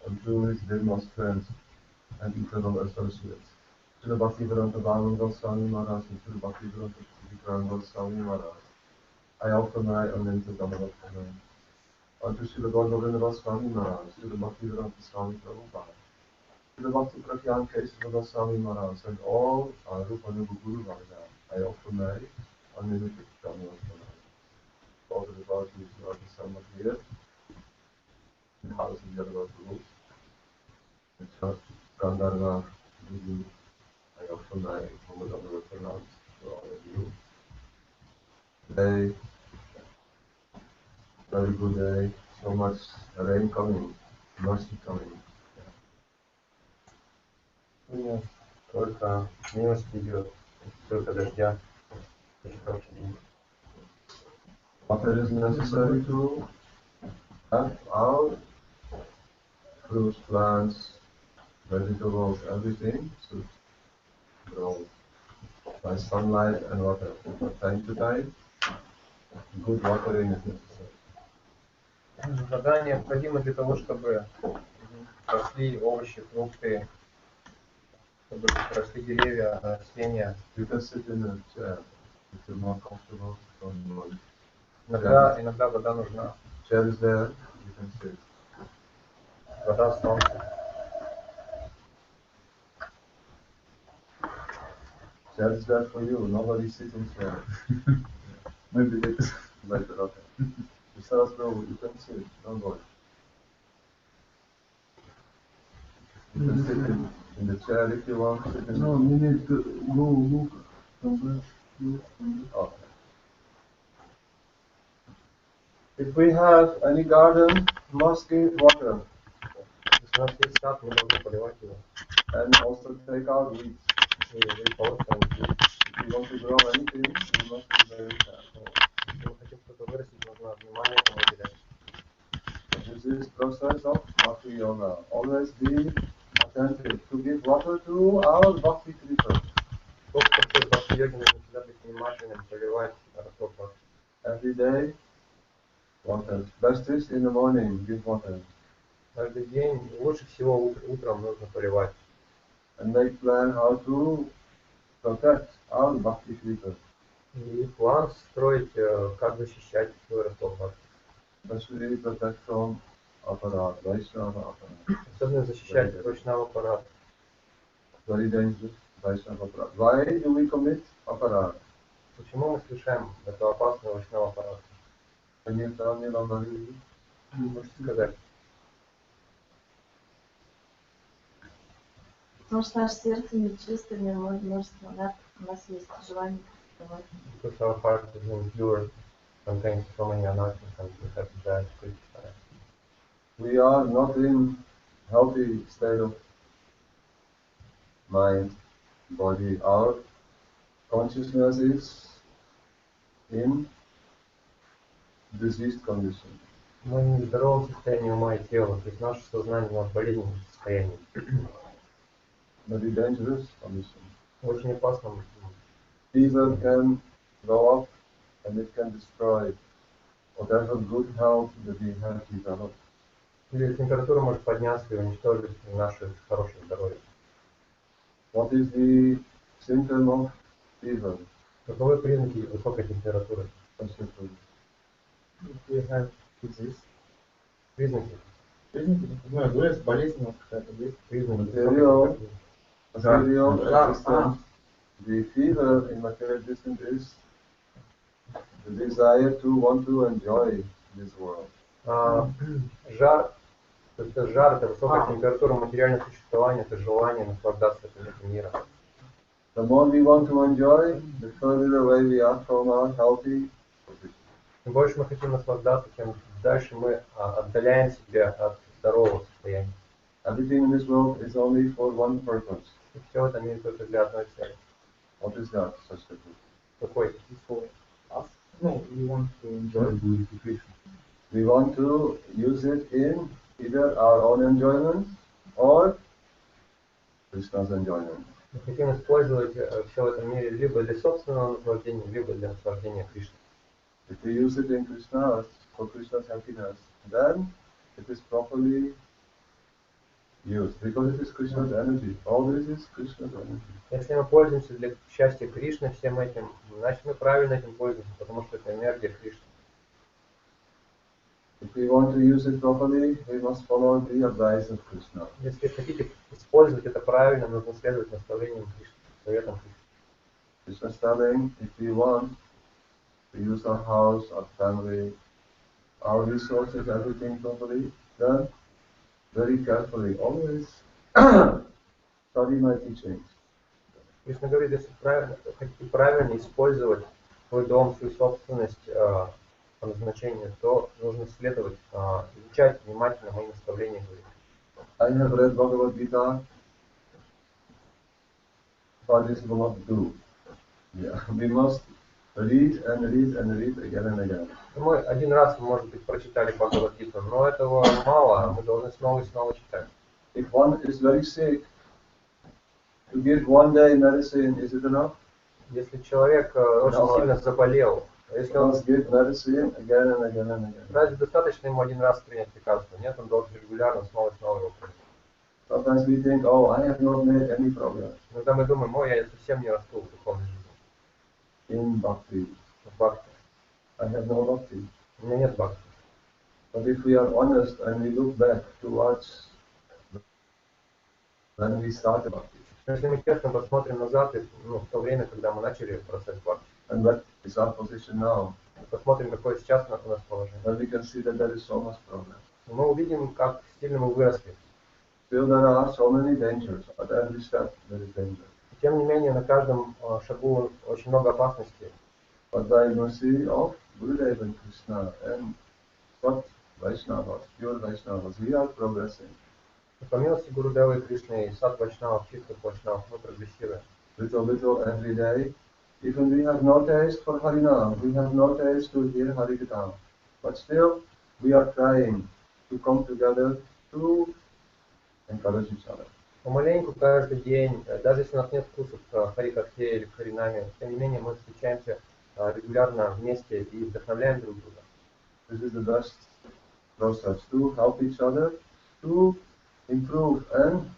and to his dearmost friends and eternal associates. To the Bhaktivedanta Goswami Maharaj and to the Bhaktivedanta Vikrama Goswami Maharaj, I offer my unlimited Dhammavatana. Unto Srila Gaura Goswami Maharaj, to the Bhaktivedanta Swami Prabhupada, to the Bhakti Prakhyan Kesava Goswami Maharaj, and all our Rupanuga Guru Varga, I offer my unlimited Dhammavatana. All the devotees who are the sum of here, in the house of the other Gurus, the church, Gandharva, Guru, I offer my Dhammavatana to all of you. Today, very good day, so much rain coming, mercy coming. Только милость идет, только дождя. Очень хороший день. Water is necessary to have our fruits, plants, vegetables, everything should grow by sunlight and water. From time to time, good watering is necessary. Вода необходима для того, чтобы росли овощи, фрукты, чтобы росли деревья, растения. You can sit in a chair if you're more comfortable. Иногда вода нужна. Chair is there, you can sit. Вода, солнце. Chair is there for you, nobody sits in chair. Maybe later, okay. Besides, no, you can sit, don't worry. You can sit in the chair if you want. Sit in No, we need to go look somewhere. Okay. If we have any garden, must give water. Если у нас есть сад, мы должны поливать его. And also take out weeds. И полоть. If you want to grow anything, you must be very careful. Если мы хотим что-то вырастить, нужно внимание этому уделять. This is process of Bhakti Yoga. Always be attentive to give water to our Bhakti creatures. Только процесс бхакти-йоги нужно всегда быть внимательным, поливать росток. Every day, water. Best is in the morning, give water. Каждый день, лучше всего утром нужно поливать. And make plan how to protect our Bhakti creatures. И план строить, как защищать свой росток. Especially protect from aparat, Vaishnava aparat. Особенно защищать Вайшнава аппарат. Very dangerous, Vaishnava aparat. Why do we commit aparat? Почему мы совершаем эту опасную Вайшнава аппарат? Can you tell me, Lambari? Можете сказать? Потому что наше сердце нечисто, в нем множество над, у нас есть желание практиковать. Because our heart is impure, contains so many anarchies, and we have desire to criticize. We are not in healthy state of mind, body. Our consciousness is in diseased condition. Мы не в здоровом состоянии ума и тела, то есть наше сознание у нас в болезненном состоянии. Very dangerous condition. Очень опасно. Fever can go up and it can destroy whatever good health that we have developed. Или температура может подняться и уничтожить наше хорошее здоровье. What is the symptom of fever? Каковы признаки высокой температуры? We have disease. Признаки. Ну, говорят, болезнь у нас какая-то есть. Признаки. Material existence. The fever in material existence is the desire to want to enjoy this world. Жар, это высокая температура материального существования, это желание наслаждаться этим миром. The more we want to enjoy, the further away we are from our healthy position. Чем больше мы хотим наслаждаться, тем дальше мы отдаляем себя от здорового состояния. Everything in this world is only for one purpose. И все это имеет только для одной цели. What is that? Such a thing? Какой? No, we want to enjoy. We want to use it in either our own enjoyment or Krishna's enjoyment. Мы хотим использовать все в этом мире либо для собственного наслаждения, либо для наслаждения Кришны. If we use it in Krishna's, for Krishna's happiness, then it is properly use, because it is Krishna's energy. All this is Krishna's energy. Если мы пользуемся для счастья Кришны всем этим, значит мы правильно этим пользуемся, потому что это энергия Кришны. If we want to use it properly, we must follow the advice of Krishna. Если хотите использовать это правильно, нужно следовать наставлениям Кришны, советам Кришны. Krishna is telling, if we want to use our house, our family, our resources, everything properly, then very carefully, always study my teachings. Кришна говорит, если хотите правильно использовать свой дом, свою собственность по назначению, то нужно следовать, изучать внимательно мои наставления. I have read Bhagavad Gita, but this will not do. Yeah, we must read and read and read again and again. Мы один раз, может быть, прочитали Бхагавад-гиту, но этого мало, мы должны снова и снова читать. If one is very sick, to give one day medicine, is it enough? Если человек очень сильно заболел, если One он must give medicine again and again and again. разве достаточно ему один раз принять лекарство? Нет, он должен регулярно снова и снова его принять. Sometimes we think, oh, I have not made any progress Иногда мы думаем, ой, я совсем не расту в духовной жизни, in bhakti. в бхакти. I have no bhakti. У меня нет бхакти. But if we are honest and we look back towards when we started bhakti, Но если мы честно посмотрим назад, в то время, когда мы начали процесс бхакти, and what is our position now, посмотрим, какое сейчас у нас положение, then we can see that there is so much progress. мы увидим, как сильно мы выросли. Still there are so many dangers. At every step there is danger. Тем не менее, на каждом шагу очень много опасностей. But by mercy of Gurudev and Krishna and Sat Vaishnavas, pure Vaishnavas, we are progressing. По милости Гурудева и Кришны и сад Вайшнавов, чистых Вайшнавов, мы прогрессируем. Little every day. Even we have no taste for Harinam, we have no taste to hear Harikatha. But still, we are trying to come together to encourage each other. Помаленьку каждый день, даже если у нас нет вкуса к Харикатхе или к Харинаме, тем не менее мы встречаемся регулярно вместе и вдохновляем друг друга. This is the best process to help each other to improve and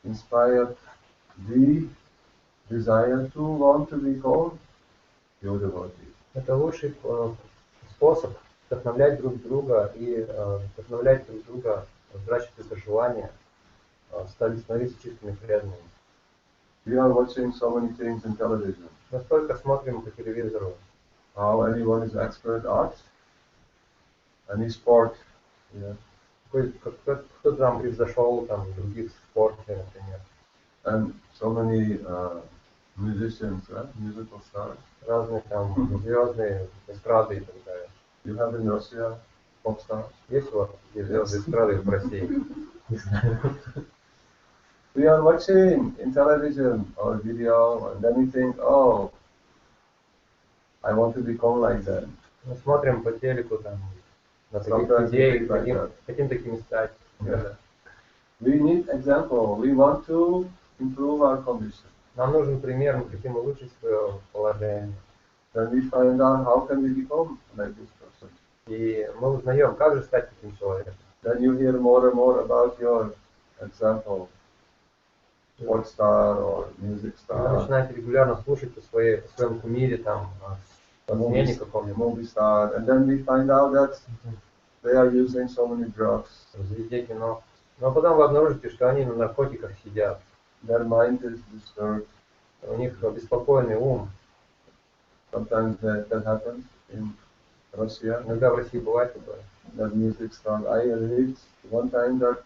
inspire the desire to want to become pure devotees. Это лучший способ вдохновлять друг друга и вдохновлять друг друга, взращивать это желание, становиться чистыми преданными. We are watching so many things in television. Настолько смотрим по телевизору. How anyone is expert at any sport. Yeah. Кто там превзошел там других в спорте, например. And so many musicians, musical stars. Разные там звезды, эстрады и так далее. You have in Russia pop stars. Есть вот звезды эстрады в России? Не знаю. We are watching in television or video and then we think, oh, I want to become like that. Мы смотрим по телеку там на таких людей, хотим такими стать. Yeah. We need example. We want to improve our condition. Нам нужен пример, мы хотим улучшить свое положение. Then we find out how can we become like this person. И мы узнаем, как же стать таким человеком. Then you hear more and more about your example, sport star or music Вы star, начинаете регулярно слушать о своем кумире, там, о спортсмене каком-нибудь, movie star, and then we find out that they are using so many drugs. звезде кино. Но потом вы обнаружите, что они на наркотиках сидят. Their mind is disturbed. У них беспокойный ум. Sometimes that happens in Russia. Иногда в России бывает такое. That music star. I read one time that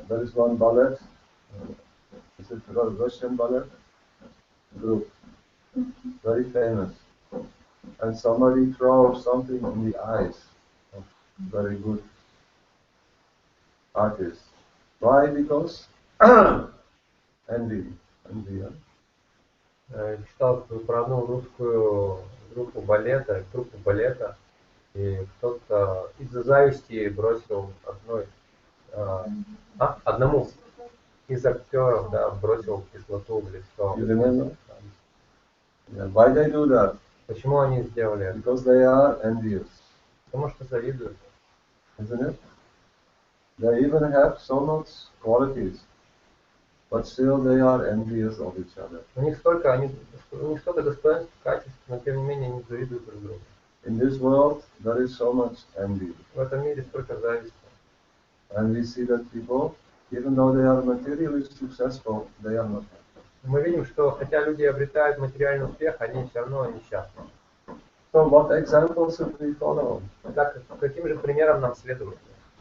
there is one ballet. Is it Russian ballet group? Very famous. And somebody throws something in the eyes of very good artist. Why? Because envy. Yeah? Читал про одну русскую группу балета, и кто-то из-за зависти бросил одному из актеров, да, бросил кислоту в лицо. You remember? Yeah. Why they do that? Почему они сделали это? Because they are envious. Потому что завидуют. Isn't it? They even have so much qualities, but still they are envious of each other. У них столько достоинств, качеств, но тем не менее они завидуют друг другу. In this world, there is so much envy. В этом мире столько зависти. And we see that people, even though they are materially successful, they are not happy. Мы видим, что хотя люди обретают материальный успех, они все равно несчастны. So what examples should we follow? Так, каким же примером нам следует?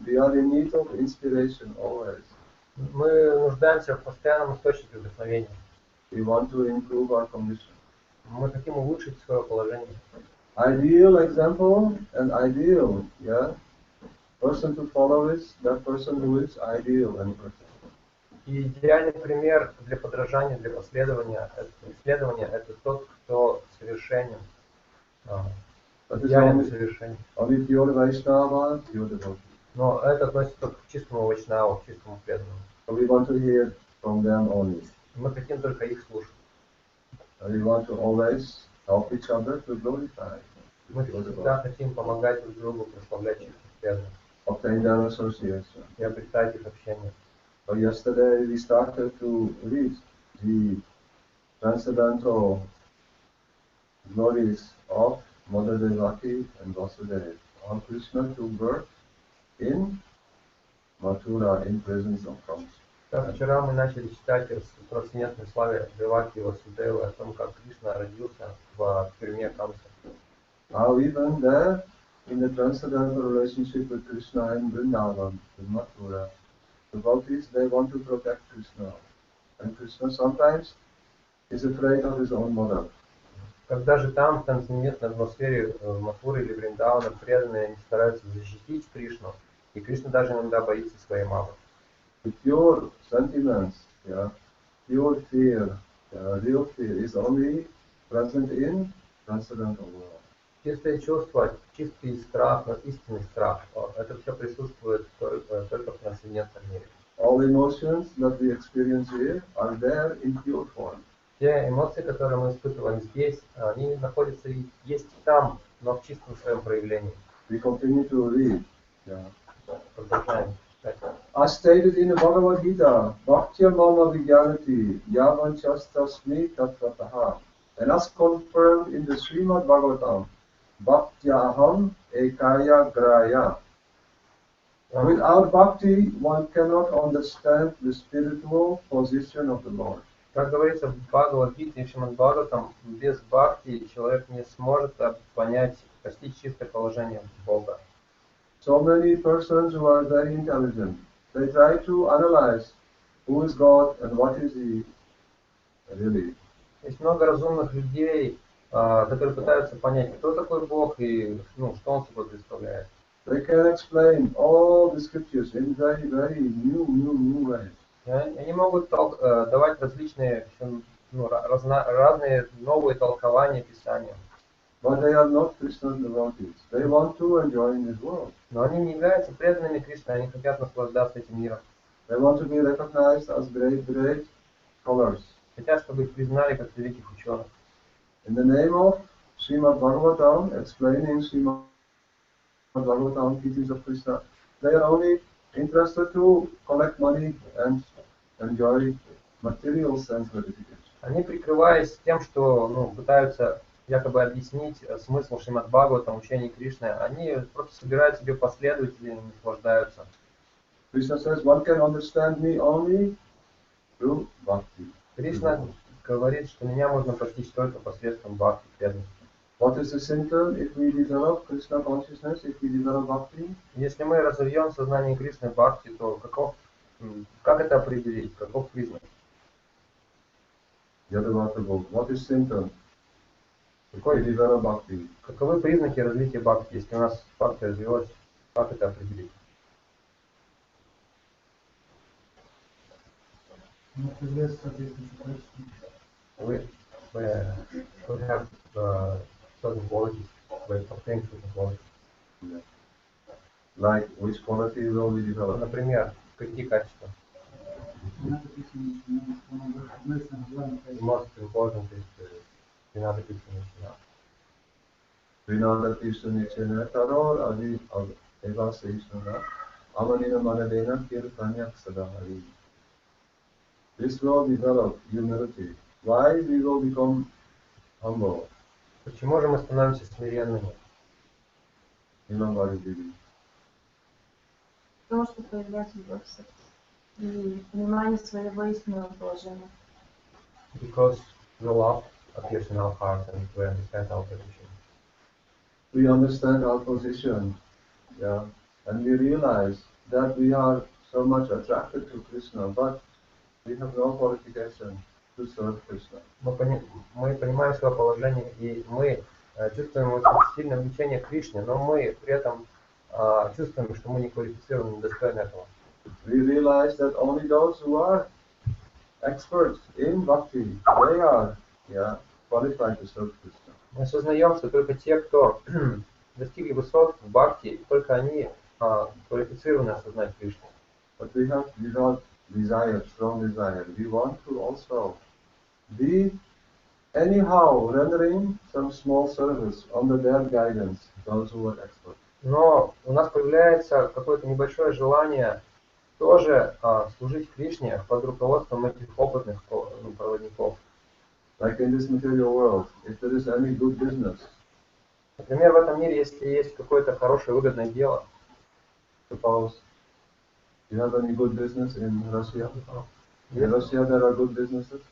We are in need of inspiration always. Мы нуждаемся в постоянном источнике вдохновения. We want to improve our condition. Мы хотим улучшить свое положение. Ideal example and ideal, yeah. Person to follow is that person who is ideal and perfect. И идеальный пример для подражания, для исследования – это тот, кто совершенен. Идеально совершенен. Only pure Vaishnava, pure devotee. Но это относится только к чистому вайшнаву, к чистому преданному. So we want to hear from them only. Мы хотим только их слушать. We want to always help each other to glorify. Мы всегда хотим помогать друг другу, прославлять чистых преданных. Obtain their association. И обретать их общение. So yesterday we started to read the transcendental glories of Mother Devaki and Vasudeva. How Krishna took birth in Mathura in presence of Kamsa. Так, вчера мы начали читать о трансцендентной славе Деваки и Васудевы, о том, как Кришна родился в Перме Камса. How even there, in the transcendental relationship with Krishna in Vrindavan, in Mathura, the devotees, they want to protect Krishna. And Krishna sometimes is afraid of his own mother. Когда же там, в трансцендентной атмосфере Матхуры или Вриндавана, преданные они стараются защитить Кришну, и Кришна даже иногда боится своей мамы. The pure sentiments, yeah, pure fear, real fear is only present in transcendental world. Чистое чувство, чистый страх, истинный страх, это все присутствует только в трансцендентном мире. All emotions that we experience here are there in pure form. Те эмоции, которые мы испытываем здесь, они находятся и есть там, но в чистом своем проявлении. We continue to read. Yeah. Продолжаем читать. As stated in the Bhagavad Gita, Bhaktya Mama Vijnanati Yavanchastasmi Tatvataha. And as confirmed in the Srimad Bhagavatam, Bhaktya Aham Ekaya Graya. Without bhakti, one cannot understand the spiritual position of the Lord. Как говорится в Бхагавад-гите и Шриман Бхагаватам, без бхакти человек не сможет понять, постичь чистое положение Бога. So many persons who are very intelligent, they try to analyze who is God and what is He really. Есть много разумных людей, которые пытаются понять, кто такой Бог и что Он собой представляет. They can explain all the scriptures in very, very new ways. Они могут давать различные, разные новые толкования Писания. But they are not Krishna's devotees. They want to enjoy in this world. Но они не являются преданными Кришне, они хотят наслаждаться этим миром. They want to be recognized as great scholars. Хотят, чтобы их признали как великих ученых. In the name of Srimad Bhagavatam, explaining Srimad Bhagavatam teachings of Krishna, they are only interested to collect money and enjoy material sense gratification. Они, прикрываясь тем, что пытаются якобы объяснить смысл Шримад Бхагаватам, учения Кришны, они просто собирают себе последователей и наслаждаются. Krishna says, one can understand me only through bhakti. Кришна говорит, что меня можно постичь только посредством бхакти, преданности. What is the symptom if we develop Krishna consciousness, if we develop bhakti? Если мы разовьем сознание Кришны бхакти, то как это определить? Каков признак? What is symptom? If we develop bhakti? Каковы признаки развития бхакти? Если у нас бхакти развилась, как это определить? We have certain qualities, we obtain certain qualities. Yeah. Like which quality will we develop? Например, какие качества? The most important is Vinada Krishna. Vinada Krishna Tador Adi Eva Seshnara Amanina Manadena Kirtanyak Sadahari. This will develop humility. Why we will become humble? Почему же мы становимся смиренными? You know what it is. Потому что появляется любовь в сердце и понимание своего истинного положения. Because the love appears in our heart and we understand our position. We understand our position, yeah, and we realize that we are so much attracted to Krishna, but we have no qualification to serve Krishna. Мы понимаем свое положение, и мы чувствуем очень сильное влечение к Кришне, но мы при этом чувствуем, что мы не квалифицированы, не достойны этого. We realize that only those who are experts in bhakti, they are, yeah, qualified to serve Krishna. Мы осознаем, что только те, кто достигли высот в бхакти, только они квалифицированы осознать Кришну. But we have developed desire, strong desire. We want to also be anyhow rendering some small service under their guidance, those who are experts. Но у нас появляется какое-то небольшое желание тоже служить Кришне под руководством этих опытных проводников. Like in this material world, if there is any good business, Например, в этом мире, если есть какое-то хорошее выгодное дело, suppose you have any good business in Russia. In Russia there are good businesses.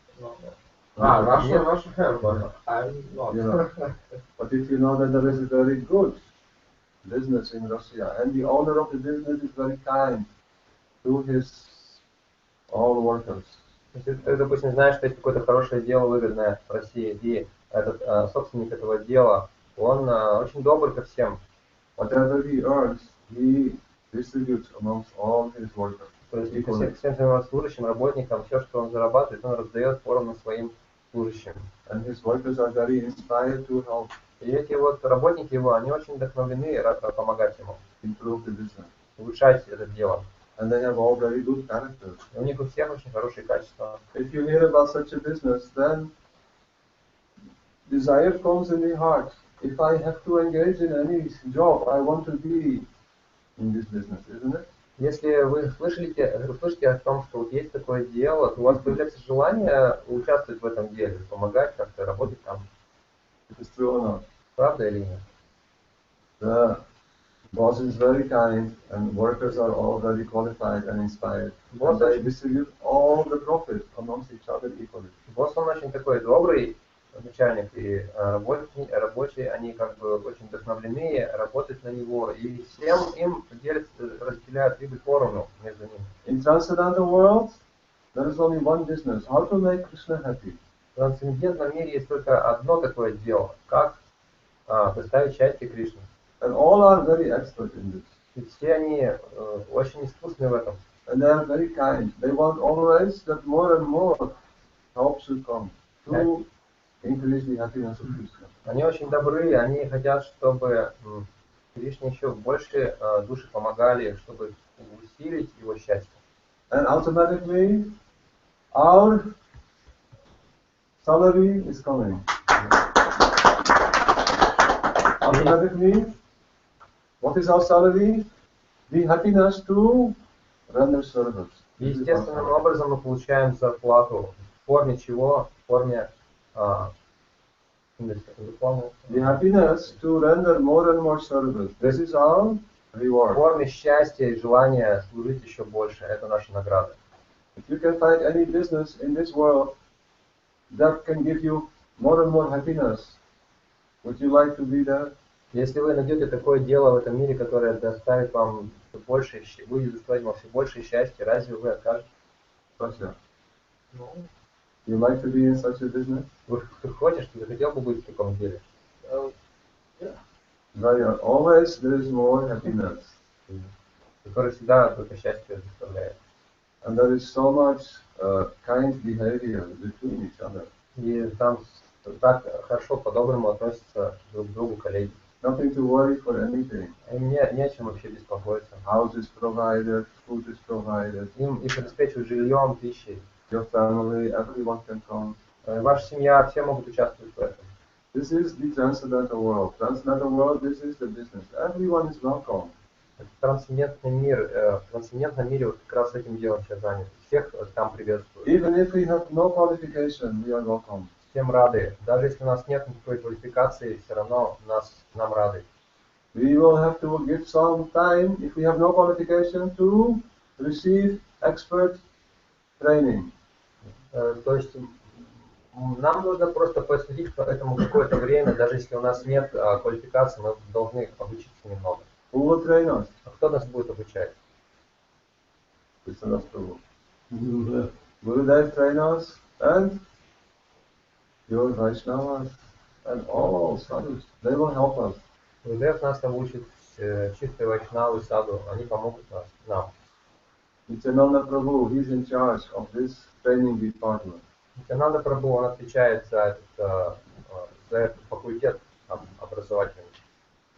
Russia have, but I'm not. You know, but if you know that there is a very good business in Russia, and the owner of the business is very kind to his all workers. Если ты, допустим, знаешь, что есть какое-то хорошее дело выгодное в России, и этот собственник этого дела, он очень добр ко всем. Whatever he earns, he distributes amongst all his workers. То есть всем своим служащим, работникам, все, что он зарабатывает, он раздает поровну своим служащим. And his workers are very inspired to help И эти вот работники его, они очень вдохновлены помогать ему, improve the business. улучшать это дело. And they have all very good characters. И у них у всех очень хорошие качества. If you hear about such a business, then desire comes in the heart. If I have to engage in any job, I want to be in this business, isn't it? Если вы слышите о том, что вот есть такое дело, то у вас появляется желание участвовать в этом деле, помогать как-то, работать там. It is true or not? Правда или нет? The boss is very kind, and workers are all very qualified and inspired. And they distribute all the profit amongst each other equally. Босс, он очень такой добрый начальник, и рабочие, они как бы очень вдохновлены работать на него, и всем им разделяют прибыль поровну между ними. In transcendental world, there is only one business: how to make Krishna happy. В трансцендентном мире есть только одно такое дело, как доставить счастье Кришне. And all are very expert in this. И все они очень искусны в этом. And they are very kind. They want always that more and more help should come to increase the happiness of Krishna. Они очень добры, они хотят, чтобы Кришне еще больше души помогали, чтобы усилить его счастье. And automatically, our salary is coming. Automatically, what is our salary? The happiness to render service. И естественным образом мы получаем зарплату в форме чего? В форме the happiness to render more and more service. This is our в reward. форме счастья и желания служить еще больше. Это наша награда. If you can find any business in this world that can give you more and more happiness, would you like to be there? Если вы найдете такое дело в этом мире, которое доставит вам все больше, будет доставить вам все больше счастья, разве вы откажете? Russia. You like to be in such a business? Ты хочешь, ты захотел бы быть в таком деле? Where always there is more happiness. Который всегда только счастье доставляет. And there is so much kind behavior between each other. И там так хорошо по-доброму относятся друг к другу коллеги. Nothing to worry for anything. Им не о чем вообще беспокоиться. House is provided, food is provided. Им их обеспечивают жильем, пищей. Your family, everyone can come. Ваша семья, все могут участвовать в этом. This is the transcendental world. Transcendental world, this is the business. Everyone is welcome. Трансцендентный мир, в трансцендентном мире вот как раз этим делом все заняты. Всех там приветствуют. Even if we have no qualification, we are welcome. Всем рады. Даже если у нас нет никакой квалификации, все равно нам рады. We will have to give some time, if we have no qualification, to receive expert training. То есть нам нужно просто посвятить этому какое-то время, даже если у нас нет квалификации, мы должны обучиться немного. Who will train us? А кто нас будет обучать? Prabhu. Gurudev train us and your Vaishnavas and all sadhus. They will help us. Гурудев нас обучит, чистые вайшнавы, саду, они помогут нам. Nityananda Prabhu, he's in charge of this training department. Нитянанда Прабху, он отвечает за этот факультет образовательный.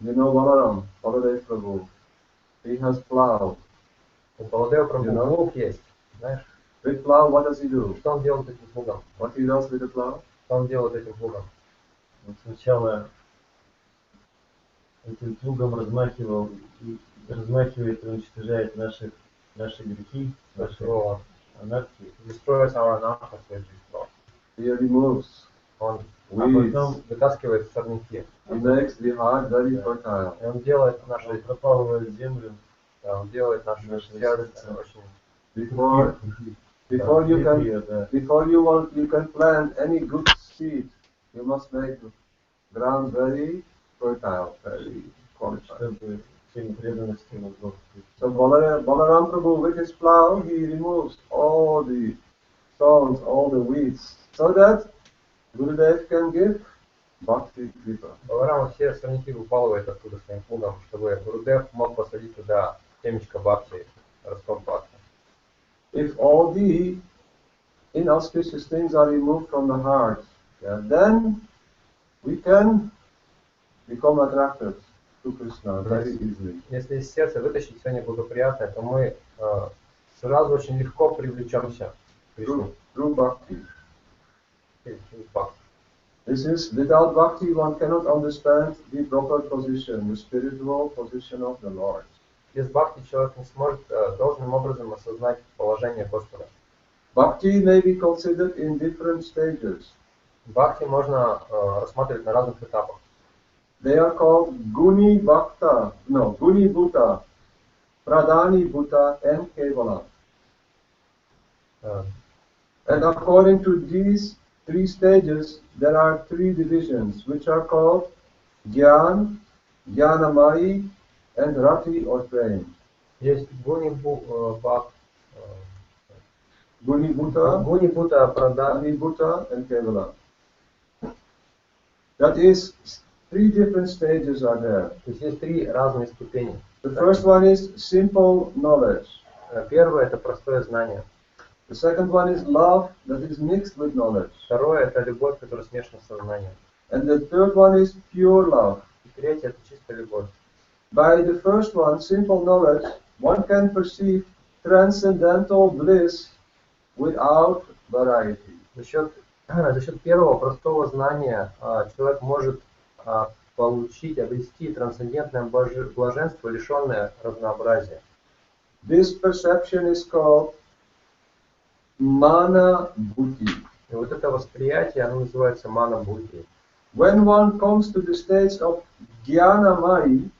You know Balaram, Baladev Prabhu, he has plow. У Баладева Прабху плуг есть, знаешь? With plow, what does he do? Что он делает этим плугом? What he does with the plow? Что он делает этим плугом? Он сначала этим плугом размахивает и уничтожает наши грехи, наши анархии. Destroys our anarchas with his law. He removes Он weeds. потом вытаскивает сорняки. He makes the heart very fertile. И он делает Он наши, пропалывает землю. он делает наше сердце очень. Before you can plant any good seed, you must make the ground very fertile, very qualified. Чтобы всеми преданностью мозгов. So Balaram Prabhu with his plow, he removes all the thorns, all the weeds, so that Gurudev can give bhakti kripa. Баларама все сорняки выпалывает оттуда своим плугом, чтобы Гурудев мог посадить туда семечко бхакти, росток бхакти. If all the inauspicious things are removed from the heart, then we can become attracted to Krishna very easily. Если из сердца вытащить все неблагоприятное, то мы сразу очень легко привлечемся к Кришне. Through bhakti. Через бхакти. This is, without bhakti one cannot understand the proper position, the spiritual position of the Lord. Без бхакти человек не сможет должным образом осознать положение Господа. Bhakti may be considered in different stages. Бхакти можно рассматривать на разных этапах. They are called Guni Bhakta, Guni Bhuta, Pradhani Bhuta, and Kevala. And according to these three stages, there are three divisions, which are called Gyan, Jnanamai, and Rati or Prem. Есть Гуни Bhuta, Прадхани, Pradhani Bhuta, and Kevala. That is, three different stages are there. То есть есть три разные ступени. The first one is simple knowledge. Первое это простое знание. The second one is love that is mixed with knowledge. Второе это любовь, которая смешана с сознанием. And the third one is pure love. И третье это чистая любовь. By the first one, simple knowledge, one can perceive transcendental bliss without variety. За счет первого простого знания человек может получить, обрести трансцендентное блаженство, лишенное разнообразия. This perception is called mana buddhi. И вот это восприятие, оно называется мана-будхи. When one comes to the stage of jnanamai,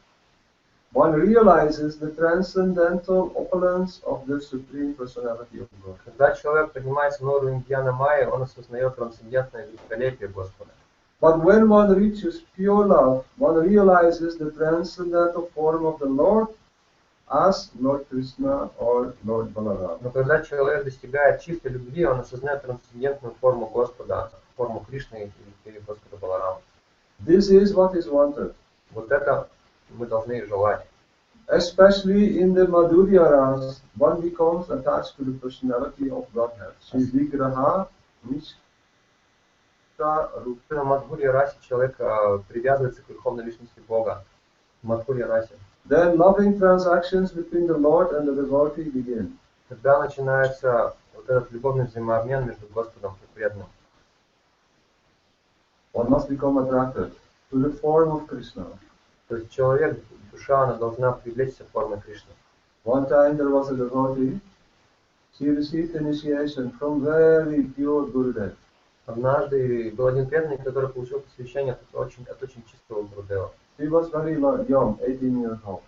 one realizes the transcendental opulence of the Supreme Personality of God. Когда человек поднимается на уровень Гьяна Майи, он осознает трансцендентное великолепие Господа. But when one reaches pure love, one realizes the transcendental form of the Lord as Lord Krishna or Lord Balaram. Но когда человек достигает чистой любви, он осознает трансцендентную форму Господа, форму Кришны или Господа Баларама. This is what is wanted. Вот это мы должны желать. Especially in the Madhurya Ras, one becomes attached to the personality of Godhead. Sri Vigraha Nishta Rupa. В Мадхурья расе человек привязывается к верховной личности Бога. В Мадхурья расе. Then loving transactions between the Lord and the devotee begin. Когда начинается вот этот любовный взаимообмен между Господом и преданным. One must become attracted to the form of Krishna. То есть человек, душа, она должна привлечься формой Кришны. One time there was a devotee, she received initiation from very pure Gurudev. Однажды был один преданный, который получил посвящение от очень чистого Гурудева. She was very young, 18 years old.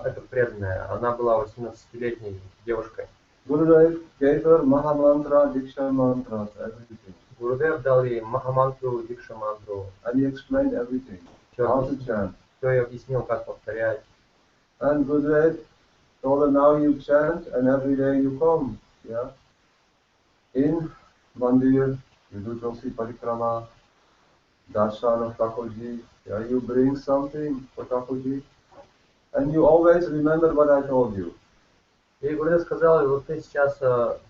Эта преданная, она была 18-летней девушкой. Gurudev gave her Mahamantra, Diksha mantras, everything. Гурудев дал ей Махамантру, Дикша мантру. And he explained everything, how to chant. Все ей объяснил, как повторять. And Gurudev told her, now you chant and every day you come. Yeah. In Mandir, you do Tulsi Parikrama, darshan of Thakurji. Yeah, you bring something for Thakurji. And you always remember what I told you. И Гурудев сказал, вот ты сейчас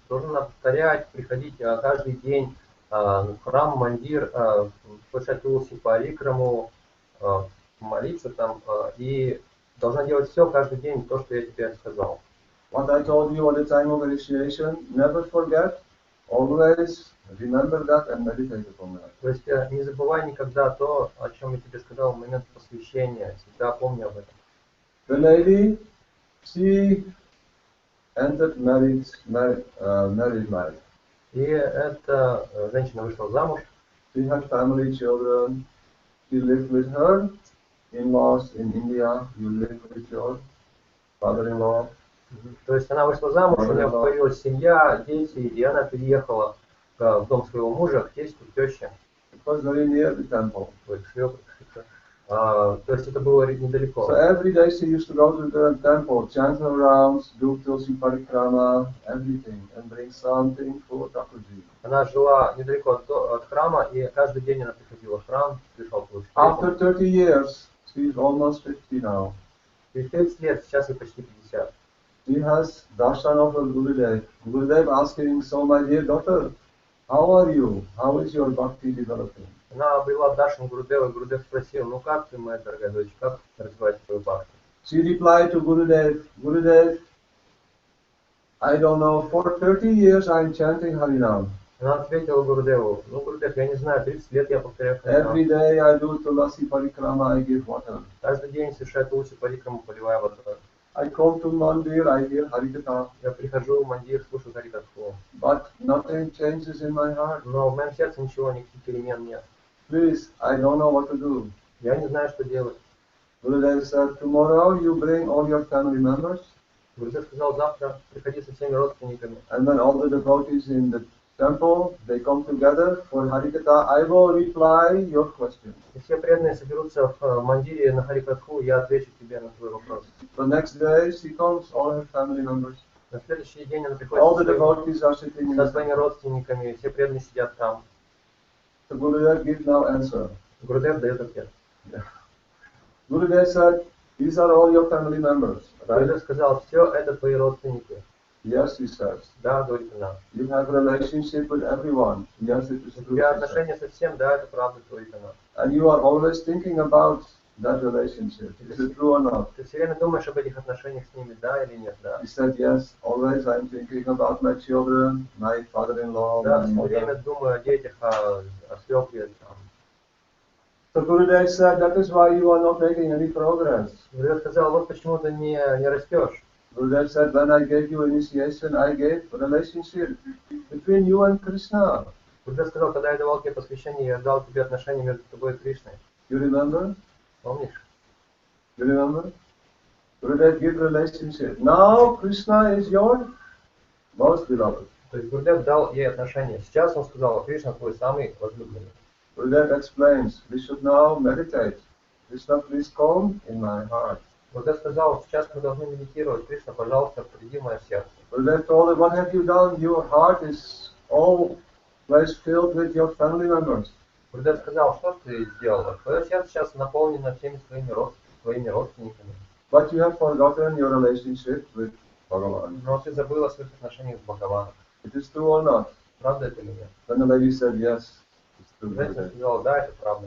должен повторять, приходить каждый день в храм, мандир, слышать Тулси Парикраму, молиться там, и должна делать все каждый день, то, что я тебе сказал. What I told you at the time of initiation, never forget, always remember that and meditate upon that. То есть не забывай никогда то, о чем я тебе сказал в момент посвящения, всегда помни об этом. The lady, she entered married life. И эта женщина вышла замуж. She had family, children. She lived with her in-laws in India. You live with your father-in-law. То есть она вышла замуж, у нее появилась семья, дети, и она переехала в дом своего мужа, к тестю, к теще. It was very near the temple. То есть это было недалеко. So every day she used to go to the temple, chant her rounds, do Tulsi Parikrama, everything, and bring something for Thakurji. Она жила недалеко от храма, и каждый день она приходила в храм, слышала Тулси. After 30 years, she is almost 50 now. Через 30 лет, сейчас ей почти 50. She has darshan of her Gurudev. Gurudev asking, so my dear daughter, how are you? How is your bhakti developing? Она обрела даршан Гурудева, и Гурудев спросил, ну как ты, моя дорогая дочь, как развивать твою бхакти? She replied to Gurudev, Gurudev, I don't know, for 30 years I'm chanting Harinam. Она ответила Гурудеву, ну, Гурудев, я не знаю, 30 лет я повторяю Every Харинам. day I do Tulasi Parikrama, I give water. Каждый день совершаю Тулси Парикраму, поливая водой. I come to Mandir, I hear Harikatha, Я прихожу в мандир, слушаю Харикатху. but nothing changes in my heart. Но в моем сердце ничего, никаких перемен нет. Please, I don't know what to do. Я не знаю, что делать. Gurudev said, tomorrow you bring all your family members, Гурудев сказал, завтра приходи со всеми родственниками. and when all the devotees in the temple, they come together for Harikatha, I will reply your question. И все преданные соберутся в мандире на Харикатху, я отвечу тебе на твой вопрос. The next day she comes, all her family members. На следующий день она All the приходит devotees are sitting in со the своими родственниками, все преданные сидят там. The Gurudev gives now answer. Гурудев дает ответ. Gurudev said, these are all your family members, right? Гурудев сказал, все это твои родственники. Yes, he says. Да, говорит она. You have relationship with everyone. Yes, it is У true. тебя He said. отношения со всем, да, это правда, говорит она. And you are always thinking about that relationship. Is it true or not? Ты все время думаешь об этих отношениях с ними, да или нет, да? He said, yes, always I'm thinking about my children, my father-in-law, Да, my все время mother. думаю о детях, о свекре. So Gurudev said, that is why you are not making any progress. Гурудев сказал, вот почему ты не растешь. Gurudev said, when I gave you initiation, I gave a relationship between you and Krishna. Гурудев сказал, когда я давал тебе посвящение, я дал тебе отношения между тобой и Кришной. You remember? Помнишь? You remember? Gurudev gave relationship. Now Krishna is your most beloved. То есть Гурудев дал ей отношения. Сейчас он сказал, Кришна твой самый возлюбленный. Gurudev explains, we should now meditate. Krishna, please come in my heart. Гурудев сказал, сейчас мы должны медитировать. Кришна, пожалуйста, приди в мое сердце. Gurudev told him, what have you done? Your heart is always filled with your family members. Гурудев сказал, что ты сделал? Твое сердце сейчас наполнено всеми своими родственниками. But you have forgotten your relationship with Bhagavan. Но ты забыл о своих отношениях с Бхагаваном. It is true or not? Правда это или нет? Then the lady said, yes, it's true. Женщина Gurudev. сказала, да, это правда.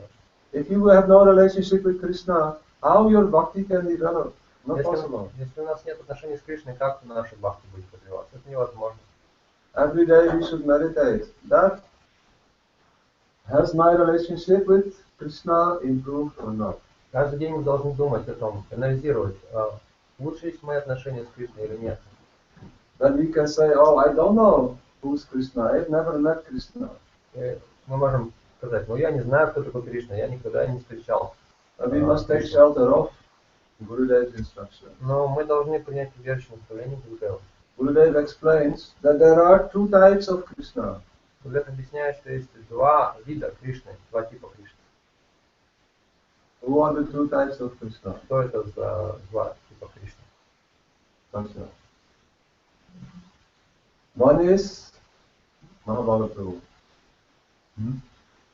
If you have no relationship with Krishna, how your bhakti can develop? Not possible. Если у нас нет отношений с Кришной, как наша бхакти будет развиваться? Это невозможно. Every day we should meditate. That has my relationship with Krishna improved or not? Каждый день мы должны думать о том, анализировать, улучшились мои отношения с Кришной или нет. Then we can say, oh, I don't know who's Krishna. I've never met Krishna. И мы можем сказать, ну я не знаю, кто такой Кришна, я никогда не встречал. And we must take shelter of Gurudev's instruction. Но мы должны принять убежище наставления Гурудева. Gurudev explains that there are two types of Krishna. Гурудев объясняет, что есть два вида Кришны, два типа Кришны. Who are the two types of Krishna? Что это за два типа Кришны? Krishna. One is Mahabharata Prabhu.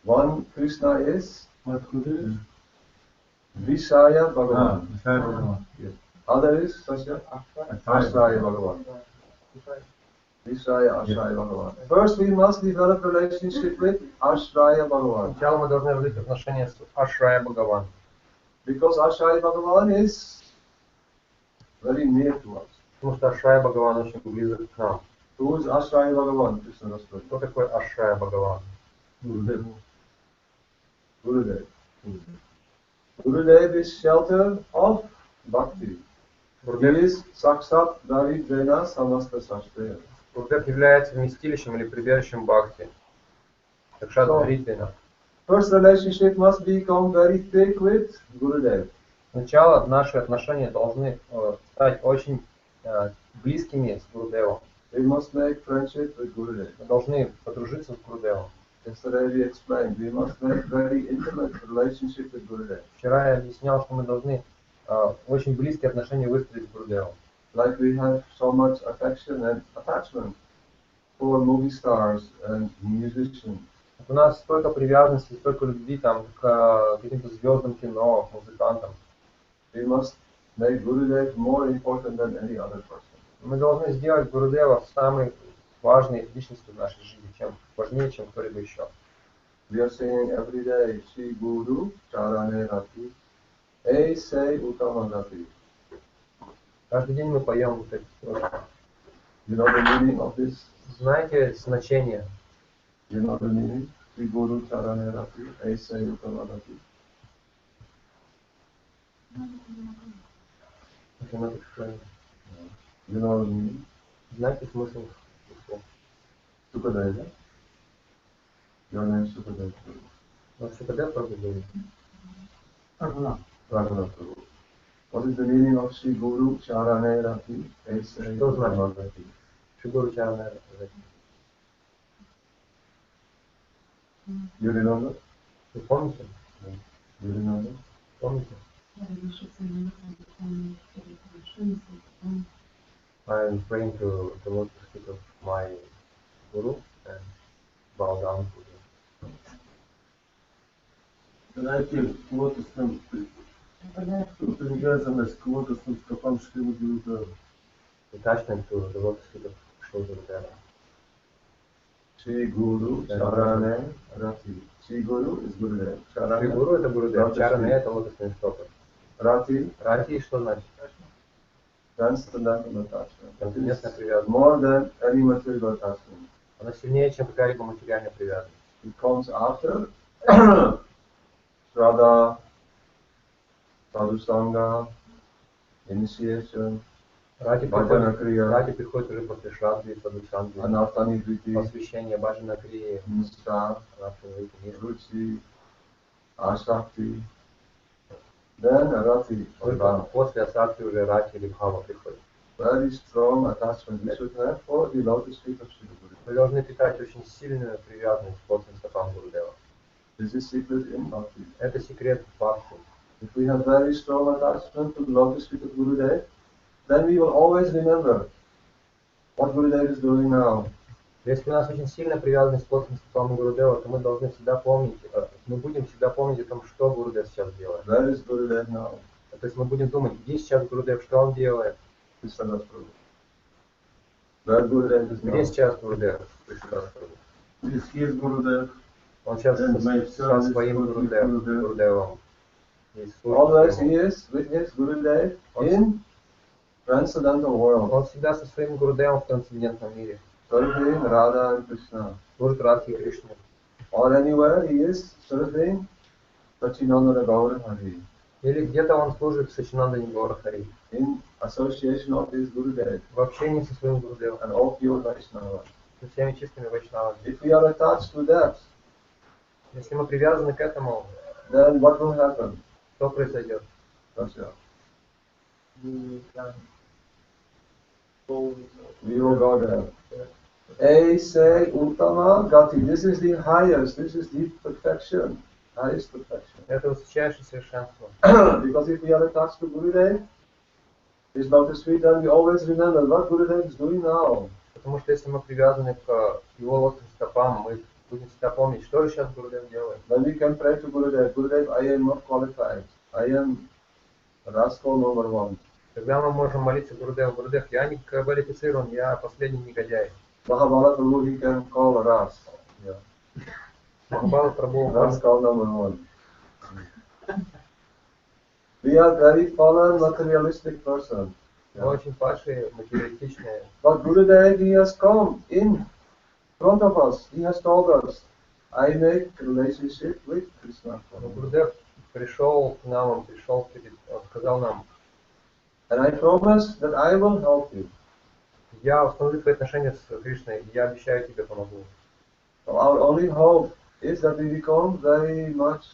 One Krishna is Vishaya Bhagavan. Yes. Other is Sasya Ashraya Bhagavan. Vishaya Ashraya Bhagavan. First we must develop relationship with Ashraya Bhagavan. Сначала мы должны развить отношения с Ашрая Бхагаван. Because Ashraya Bhagavan is very near to us. Потому что Ашрая Бхагаван очень близок к нам. Who is Ashraya Bhagavan? Krishna Rasputin. Кто такой Ашрая Бхагаван? Gurudev. Gurudev. Gurudev is shelter of bhakti. He is Sakshat Daridvena Samasta Sashtaya. Гурудев является вместилищем или прибежищем Бхакти. Сакшат Даридвена. First relationship must become very thick with Gurudev. Сначала наши отношения должны стать очень близкими с Гурудевом. We must make friendship with Gurudev. Мы должны подружиться с Гурудевом. Yesterday we explained we must make very intimate relationship with Gurudev. Вчера я объяснял, что мы должны очень близкие отношения выстроить с Гурудевом. Like we have so much affection and attachment for movie stars and musicians. У нас столько привязанности, столько любви там, к каким-то звездам кино, музыкантам. We must make Gurudev more important than any other person. Мы должны сделать Гурудева самой важной личностью в нашей жизни, чем важнее, чем кто-либо еще. We are saying every day, Shri Guru Charane Rati, Aise Uttama Rati. Каждый день мы поем вот эти строки. You know the meaning of this? Знаете значение? You know the meaning? Shri Guru Charane Rati, Aise Uttama Rati. You know the meaning? Знаете смысл слов? Sukadeva, да? Your name is Sukadeva. Вот Шукадев Прабху говорит. Vraджанатх. What is the meaning of Shri Guru Charane Rati, Aise Что Uttama значит? Rati? Шигуру Чарана. You remember? Вы помните? You remember? Помните? I'm praying to the lotus feet of my Guru and bow down to him. Знаете, лотосным, привязанность к лотосным стопам Шримы Гурудева. Attachment to the lotus feet of Shri Gurudeva. Shri Guru Charane Rati. Shri Guru is Gurudev. Шри Гуру это Гурудев, Чарана это лотосные стопы. Rati, Рати что значит? transcendental attachment. Трансцендентная привязанность. More than any material attachment. Она сильнее, чем какая-либо материальная привязанность. It comes after Shraddha, Sadhusanga, initiation, Рати Bhajana Kriya, приходит уже после Шрадхи, Садхусанги, Anarthani Vriti, посвящение Баджана Крии, Nishta, Анарthani Ruchi, Ashakti. Then Rati, Только после Асакти уже Рати или Бхава приходит. very strong attachment we should have for the lotus feet of Shri Guru. Мы должны питать очень сильную привязанность к лотосным стопам Гурудева. This is secret in Bhakti. Это секрет Бхакти. If we have very strong attachment to the lotus feet of Gurudev, then we will always remember what Gurudev is doing now. Если у нас очень сильная привязанность к лотосным стопам Гурудева, то мы должны всегда помнить, мы будем всегда помнить о том, что Гурудев сейчас делает. Where is Gurudev now? То есть мы будем думать, где сейчас Гурудев, что он делает, Krishnadas Prabhu. Where Gurudev is где now? сейчас Гурудев. This is Gurudev. Он сейчас со своим Гурудевом. Always he is with his Gurudev in transcendental world. Он всегда со своим Гурудевом в трансцендентном мире. Serving Radha and Krishna. Служит Радхи и Кришне. Or anywhere he is serving Sachinandana Gaura Hari. Или где-то он служит Сачинандани Гаурахари. in association of his Gurudev В общении со своим Гурудевом. and all pure Vaishnavas. Со всеми чистыми вайшнавами. If we are attached to that, Если мы привязаны к этому, then what will happen? что произойдет? That's it. We can go We will go there. A say Uttama Gati. This is the highest, this is the perfection, highest perfection. Это высочайшее совершенство. Because if we are attached to Gurudev, his lotus feet, then we always remember what Gurudev is doing now. Потому что если мы привязаны к его лотосным стопам, мы будем всегда помнить, что же сейчас Гурудев делает. Then we can pray to Gurudev. Gurudev, I am not qualified. I am rascal number one. Тогда мы можем молиться Гурудеву: Гурудев, я не квалифицирован, я последний негодяй. Mahabharata Prabhu, he can call Ras. Yeah. Махабхала Прабху, Rascal number one. We are very fallen, materialistic person. мы очень падшие, материалистичные. But Gurudev, he has come in front of us. He has told us, I make relationship with Krishna. Но Гурудев пришел к нам, он сказал нам: And I promise that I will help you. я установлю твои отношения с Кришной, я обещаю тебе помогу. So our only hope is that we become very much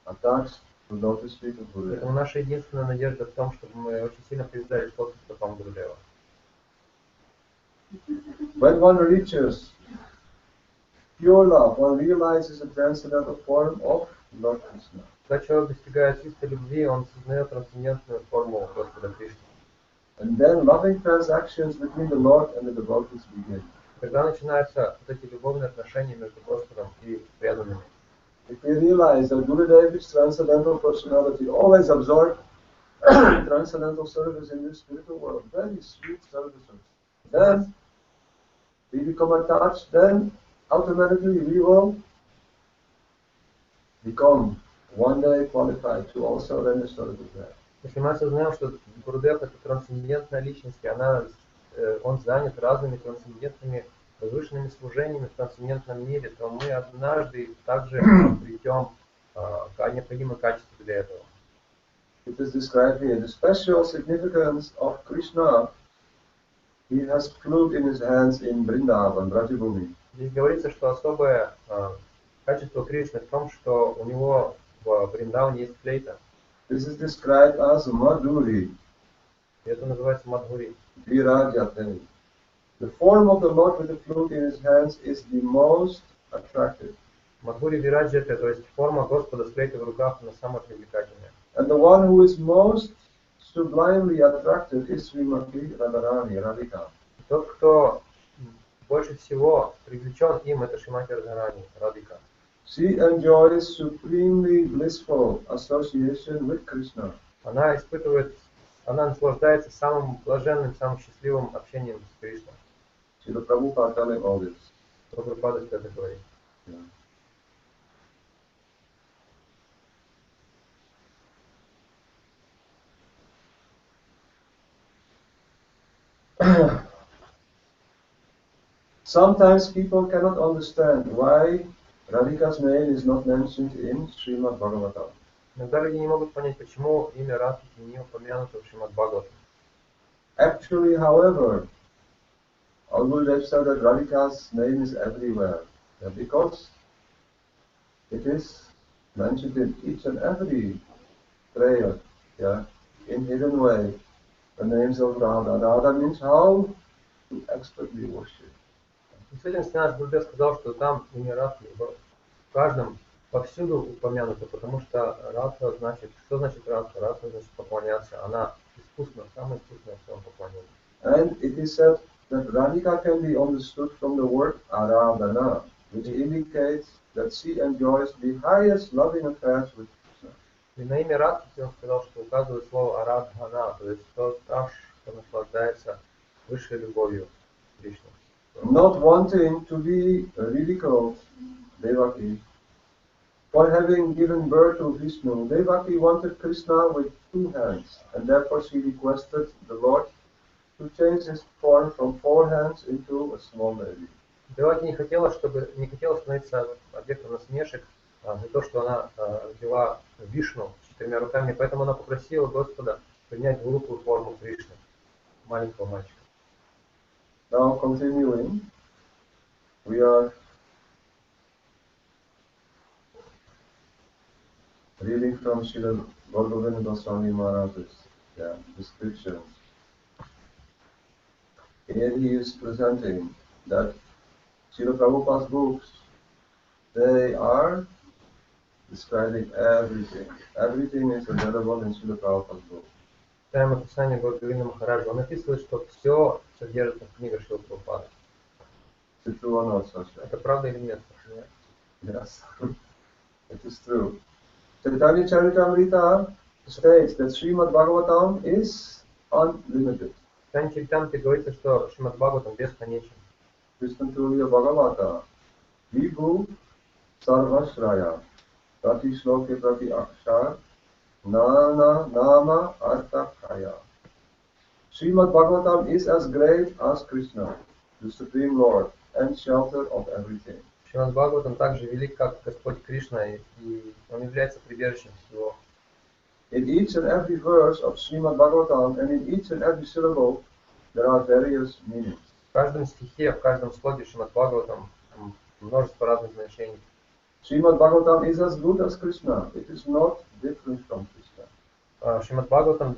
attached to lotus feet of Gurudev. Поэтому наша единственная надежда в том, чтобы мы очень сильно привязались к лотосным стопам Гурудева. When one reaches pure love, one realizes the transcendental form of Lord Krishna. Когда человек достигает чистой любви, он сознает трансцендентную форму Господа Кришны. And then loving transactions between the Lord and the devotees begin. Когда начинаются вот эти любовные отношения между Господом и преданными. If we realize that Gurudev is transcendental personality, always absorbed transcendental service in this spiritual world, very sweet services, then we become attached, then automatically we will become one day qualified to also render service there. Если мы осознаем, что Гурудев — это трансцендентная личность, и он занят разными трансцендентными возвышенными служениями в трансцендентном мире, то мы однажды также обретем необходимые качества для этого. It is described here, the special significance of Krishna. He has flute in his hands in Vrindavan, Vrajabhumi. Здесь говорится, что особое качество Кришны в том, что у него в Вриндаване есть флейта. This is described as Madhuri, И это называется Мадхури. Virajate. The form of the Lord with the flute in his hands is the most attractive. Мадхури Вираджате, то есть форма Господа с флейтой в руках, она самая привлекательная. And the one who is most sublimely attractive is Srimati Radharani, Radhika. Тот, кто больше всего привлечен им, это Шримати Радхарани, Радхика. She enjoys supremely blissful association with Krishna. Она наслаждается самым блаженным, самым счастливым общением с Кришной. Srila Prabhupada telling all this. Прабхупада это говорит. Sometimes people cannot understand why Radhika's name is not mentioned in Srimad Bhagavatam. Иногда люди не могут понять, почему имя Радхики не упомянуто в Шримад Бхагаватам. Actually, however, our Gurudev said that Radhika's name is everywhere. Because it is mentioned in each and every prayer, in hidden way. The names of Radha. Radha means how to expertly worship. И с этим наш Гурудев сказал, что там имя Радхи в каждом повсюду упомянуто, потому что Радха значит, что значит Радха? Радха значит поклоняться. Она искусна, самая искусная в своем поклонении. And it is said that Radhika can be understood from the word Aradhana, which indicates that she enjoys the highest loving affairs with Krishna. И на имя Радхи он сказал, что указывает слово Арадхана, то есть тот, кто наслаждается высшей любовью к Кришне. Not wanting to be ridiculed, Devaki, for having given birth to Vishnu, Devaki wanted Krishna with 2 hands, and therefore she requested the Lord to change his form from 4 hands into a small baby. Деваки не хотела становиться объектом насмешек за то, что она родила Вишну с 4 руками, поэтому она попросила Господа принять глупую форму Кришны, маленького мальчика. Now continuing, we are reading from Srila Bhagavan Goswami Maharaj's descriptions. Here he is presenting that Srila Prabhupada's books, they are describing everything. Everything is available in Srila Prabhupada's book. Читаем описание Бхагавина Махараджа. Он описывает, что все содержится в книгах Шрила Прабхупады. Is it true or not, Sasha? Это правда или нет? Yes, it is true. Chaitanya Charitamrita states that Srimad Bhagavatam is unlimited. В Чайтанья Чаритамрите говорится, что Шримад Бхагаватам бесконечен. Krishna Tulya Bhagavata Vibhu Sarvashraya Prati Shloke Prati Akshar Nana Nama Artakaya. Srimad Bhagavatam is as great as Krishna, the Supreme Lord and shelter of everything. Шримад Бхагаватам также велик, как Господь Кришна, и он является прибежищем всего. In each and every verse of Srimad Bhagavatam and in each and every syllable, there are various meanings. В каждом стихе, в каждом слоге Шримад Бхагаватам множество разных значений. Srimad Bhagavatam is as good as Krishna. It is not different from Krishna. Шримад Бхагаватам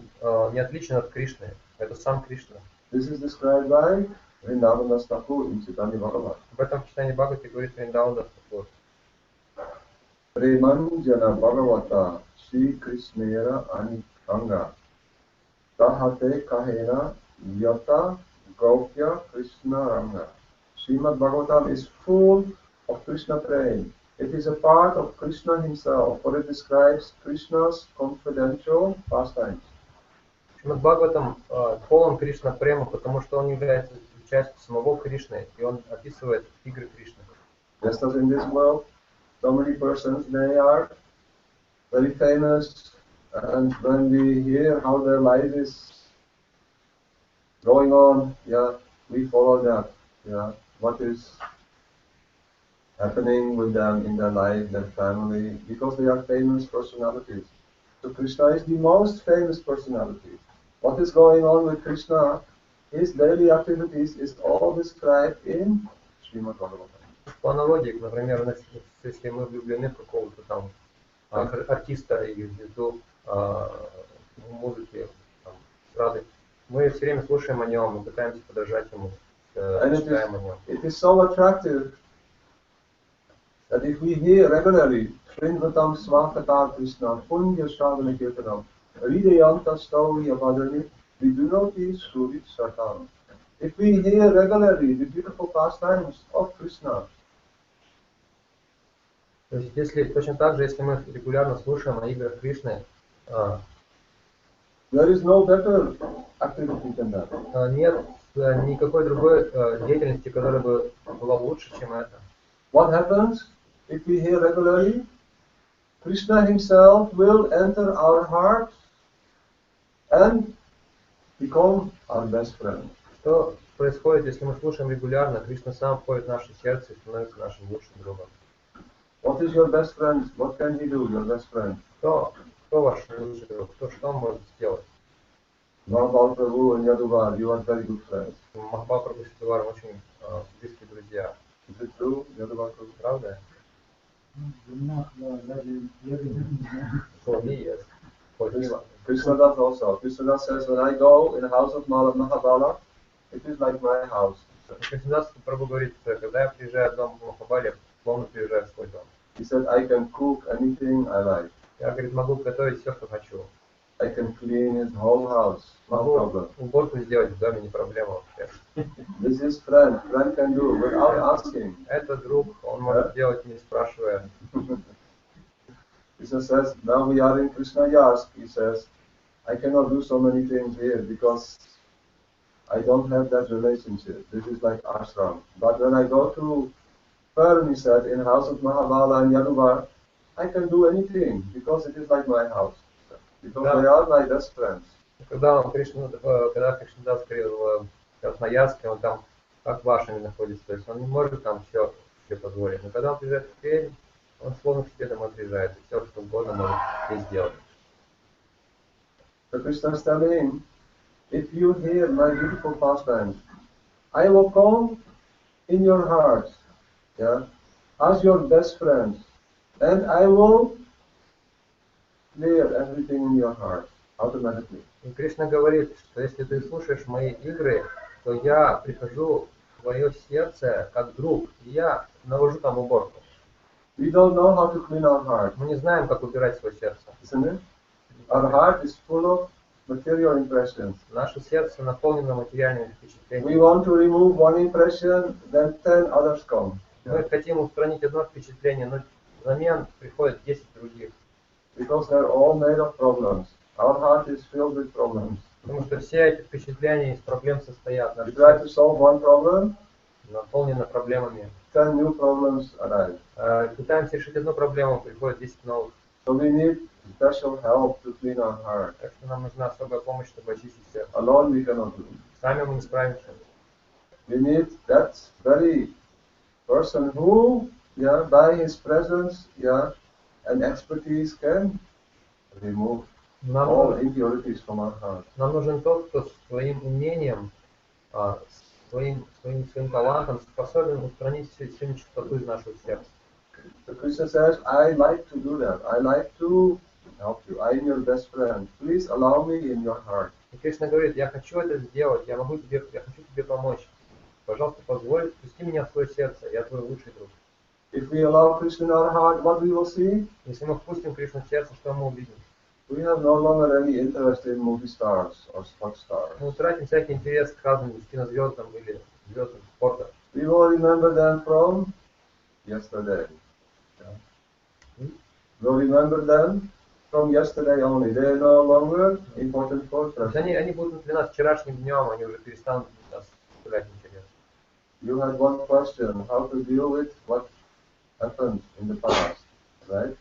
не отличен от Кришны. Это сам Кришна. This is described by Vrindavana Thakur in Chaitanya Bhagavat. Об этом в читании Бхагавати говорит Вриндавана Тхакур. Premanjana Bhagavata Shri Krishnera Anikanga Tahate Kahena Yata Gaupya Krishna Ranga. Srimad Bhagavatam is full of Krishna praying. It is a part of Krishna himself, for it describes Krishna's confidential pastimes. Шримад Бхагаватам полон Кришна према, потому что он является частью самого Кришны, и он описывает игры Кришны. Just as in this world, so many persons, they are very famous, and when we hear how their life is going on, we follow that. What is happening with them in their life, their family, because they are famous personalities. So Krishna is the most famous personality. What is going on with Krishna, his daily activities is all described in Srimad Bhagavatam. По аналогии, например, если мы влюблены в какого-то там артиста или звезду музыки, эстрады, мы все время слушаем о нем, мы пытаемся подражать ему, читаем о нем. It is so attractive that if we hear regularly Srinvatam Swakata Krishna Punya Shravana Kirtanam Hridayanta Stauri Abhadani Vidunoti Surit Satam. If we hear regularly the beautiful pastimes of Krishna, то есть, если точно так же, если мы регулярно слушаем о играх Кришны, there is no better activity than that. Нет никакой другой деятельности, которая бы была лучше, чем это. What happens if we hear regularly? Krishna himself will enter our heart and become our best friend. Что происходит, если мы слушаем регулярно? Кришна сам входит в наше сердце и становится нашим лучшим другом. What is your best friend? What can he do, your best friend? Кто ваш лучший друг? Что он может сделать? Mahabal Prabhu and Yaduvar, you are very good friends. Махабал Прабху с Ядуваром очень близкие друзья. Is it true, Yaduvar Prabhu? Правда? For me, yes. For him. Krishnadas also. Krishnadas says, when I go in the house of Mahabala, it is like my house. Кришнадас Прабху говорит, когда я приезжаю в дом Махабали, я словно приезжаю в свой дом. He said, I can cook anything I like. Я, говорит, могу готовить все, что хочу. I can clean his whole house, no problem. Уборку сделать в доме не проблема вообще. This is friend can do without asking. Это друг, он может делать, не спрашивая. Krishna says, now we are in Krishna Yask. He says, I cannot do so many things here because I don't have that relationship. This is like ashram. But when I go to Permь, he said, in the house of Mahabala and Yaduvar, I can do anything because it is like my house. Because they are my best friends. Когда Кришнадас говорил на Яске, он там как в Ашраме находится, то есть он не может там все позволить. Но когда он приезжает в Пермь, он словно к себе домой приезжает, и все, что угодно может здесь сделать. So Krishna is telling, if you hear my beautiful pastimes, I will come in your heart, yeah, as your best friend, and I will clear everything in your heart automatically. И Кришна говорит, что если ты слушаешь мои игры, то я прихожу в твое сердце как друг, и я навожу там уборку. We don't know how to clean our heart, Мы не знаем, как убирать свое сердце. isn't it? Our heart is full of material impressions. Наше сердце наполнено материальными We впечатлениями. want to remove one impression, then 10 others come. Мы хотим устранить одно впечатление, но взамен приходят 10 других. Because they're all made of problems. Our heart is filled with problems. Потому что все эти впечатления из проблем состоят. We Наше try to сердце solve one problem, наполнено проблемами. 10 new problems arise. Пытаемся решить одну проблему, приходит 10 новых. So we need special help to clean our heart. Так что нам нужна особая помощь, чтобы очистить сердце. Alone we cannot do. Сами мы не справимся. We need that very person who, yeah, by his presence, yeah, and expertise can remove all impurities from our heart. Нам нужен тот, кто своим умением, своим талантом способен устранить всю нечистоту из нашего сердца. So Krishna says, I like to do that. I like to help you. I am your best friend. Please allow me in your heart. И Кришна говорит, я хочу это сделать, я хочу тебе помочь. Пожалуйста, позволь, пусти меня в свое сердце, я твой лучший друг. If we allow Krishna in our heart, what we will see? Если мы впустим Кришну в сердце, что мы увидим? We have no longer any interest in movie stars or sports stars. Мы утратим всякий интерес к разным кинозвездам или звездам спорта. We will remember them from yesterday. We'll remember them from yesterday only. They are no longer important for us. Они будут для нас вчерашним днем, они уже перестанут для нас представлять интерес. You had one question, how to deal with what happened in the past, right?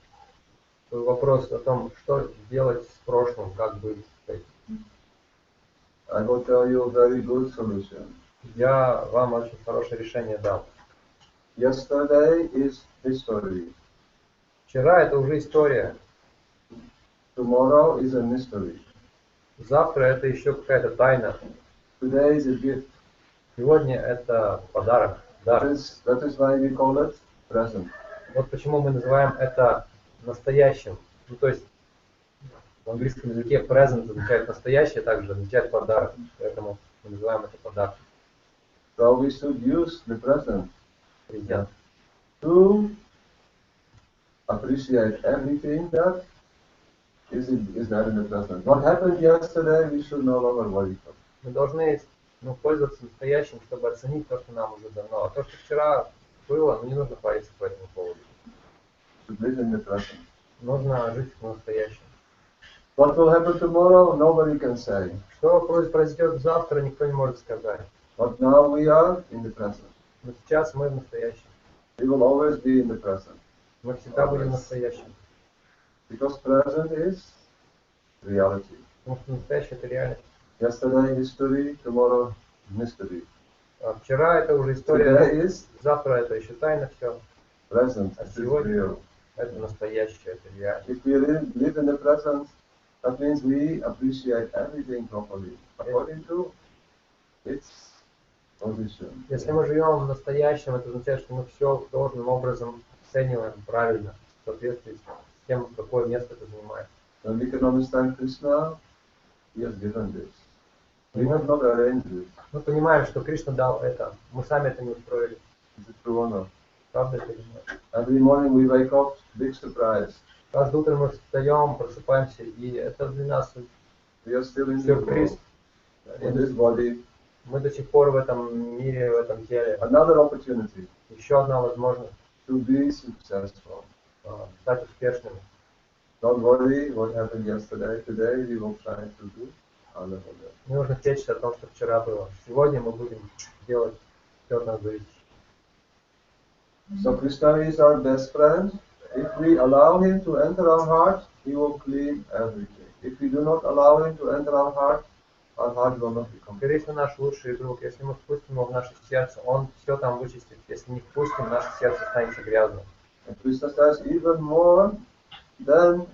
Вопрос о том, что делать с прошлым, как быть. I will tell you a very good solution. Я вам очень хорошее решение дал. Yesterday is history. Вчера это уже история. Tomorrow is a mystery. Завтра это еще какая-то тайна. Today is a gift. Сегодня это подарок. Дар. That is why we call it present. Вот почему мы называем это настоящим. Ну, то есть в английском языке present означает настоящее, также означает подарок. Поэтому мы называем это подарком. So we should use the present Презент. to appreciate everything that is there in the present. What happened yesterday, we should no longer worry about. Мы должны пользоваться настоящим, чтобы оценить то, что нам уже дано. А то, что вчера было, не нужно париться по этому поводу. To live in the present. Нужно жить в настоящем. What will happen tomorrow, nobody can say. Что произойдет завтра, никто не может сказать. But now we are in the present. Но сейчас мы в настоящем. We will always be in the present. Мы всегда будем в настоящем. Because present is reality. Потому что настоящее это реальность. Yesterday history, tomorrow mystery. А вчера это уже Today история, is завтра это еще тайна все. present. А It is сегодня real. это настоящее, это реальность. If we live in the present, that means we appreciate everything properly, according to its position. Если мы живем в настоящем, это означает, что мы все должным образом оцениваем правильно, в соответствии с тем, какое место это занимает. When we can understand Krishna, He has given this. We have not arranged this. Мы понимаем, что Кришна дал это, мы сами это не устроили. Is it true or not? Правда это или нет? Every morning we wake up, big surprise. Каждое утро мы встаем, просыпаемся, и это для нас We are still in this сюрприз. world, in this body. Мы до сих пор в этом мире, в этом теле. Another opportunity Еще одна возможность to be successful. стать успешными. Don't worry what happened yesterday. Today we will try to do our level best. Не нужно печься о том, что вчера было. Сегодня мы будем делать все от нас зависящее. So Krishna is our best friend. If we allow him to enter our heart, he will clean everything. If we do not allow him to enter our heart will not become. Кришна наш лучший друг. Если мы впустим его в наше сердце, он все там вычистит. Если не впустим, наше сердце останется грязным. And Krishna says even more than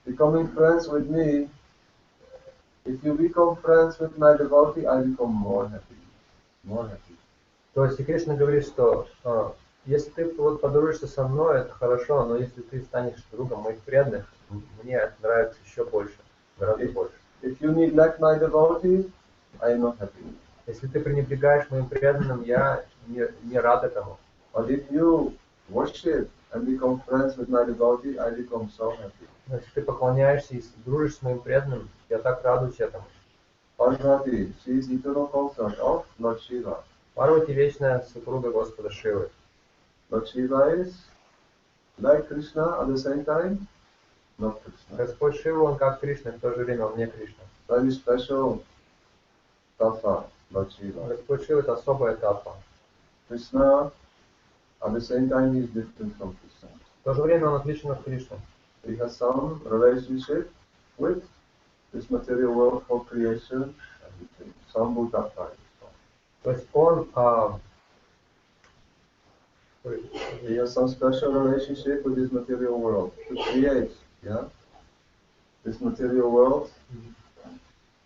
becoming friends with me, If you become friends with my devotee, I become more happy. More happy. То есть и Кришна говорит, что если ты вот подружишься со мной, это хорошо, но если ты станешь другом моих преданных, мне это нравится еще больше, гораздо больше. If you neglect my devotee, I am not happy. Если ты пренебрегаешь моим преданным, я не рад этому. But if you worship and become friends with my devotee, I become so happy. Но если ты поклоняешься и дружишь с моим преданным, я так радуюсь этому. Parvati, she is eternal consort of Lord Shiva. Парвати — вечная супруга Господа Шивы. Lord Shiva is like Krishna at the same time, not Krishna. Господь Шива, он как Кришна, в то же время он не Кришна. Very special tattva, Lord Shiva. Господь Шива — это особая татва. Krishna, at the same time, he is different from Krishna. В то же время он отличен от Кришны. He has some relationship with this material world for creation, everything. Some Buddha type. То есть он He has some special relationship with this material world to create, yeah? This material world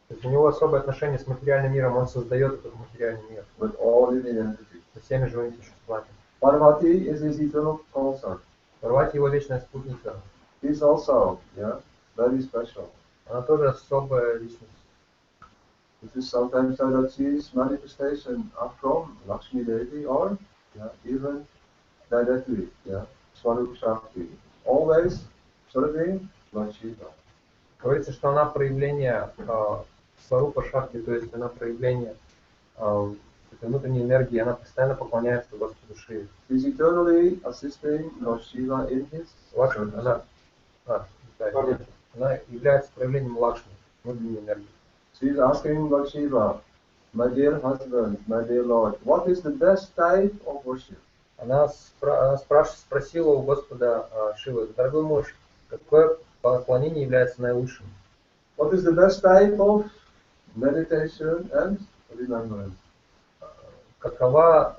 То есть у него особое отношение с материальным миром, он создает этот материальный мир with all living entities. со всеми живыми существами. Parvati is his eternal consort. Парвати — его вечная спутница. He's also, yeah, very special. Она тоже особая личность. It is sometimes said that she is manifestation from Lakshmi Devi or, yeah, even directly, yeah, Swarup Shakti. Always serving Lord Shiva. Говорится, что она проявление Сварупа Шакти, то есть она проявление этой внутренней энергии, она постоянно поклоняется Господу Шиве. She is eternally assisting Lord Shiva in his Лакшми, service. она является проявлением Лакшми, внутренней энергии. She is asking Lord Shiva, my dear husband, my dear Lord, what is the best type of worship? Она спросила у Господа Шивы: дорогой муж, какое поклонение является наилучшим? What is the best type of meditation and remembrance? Какая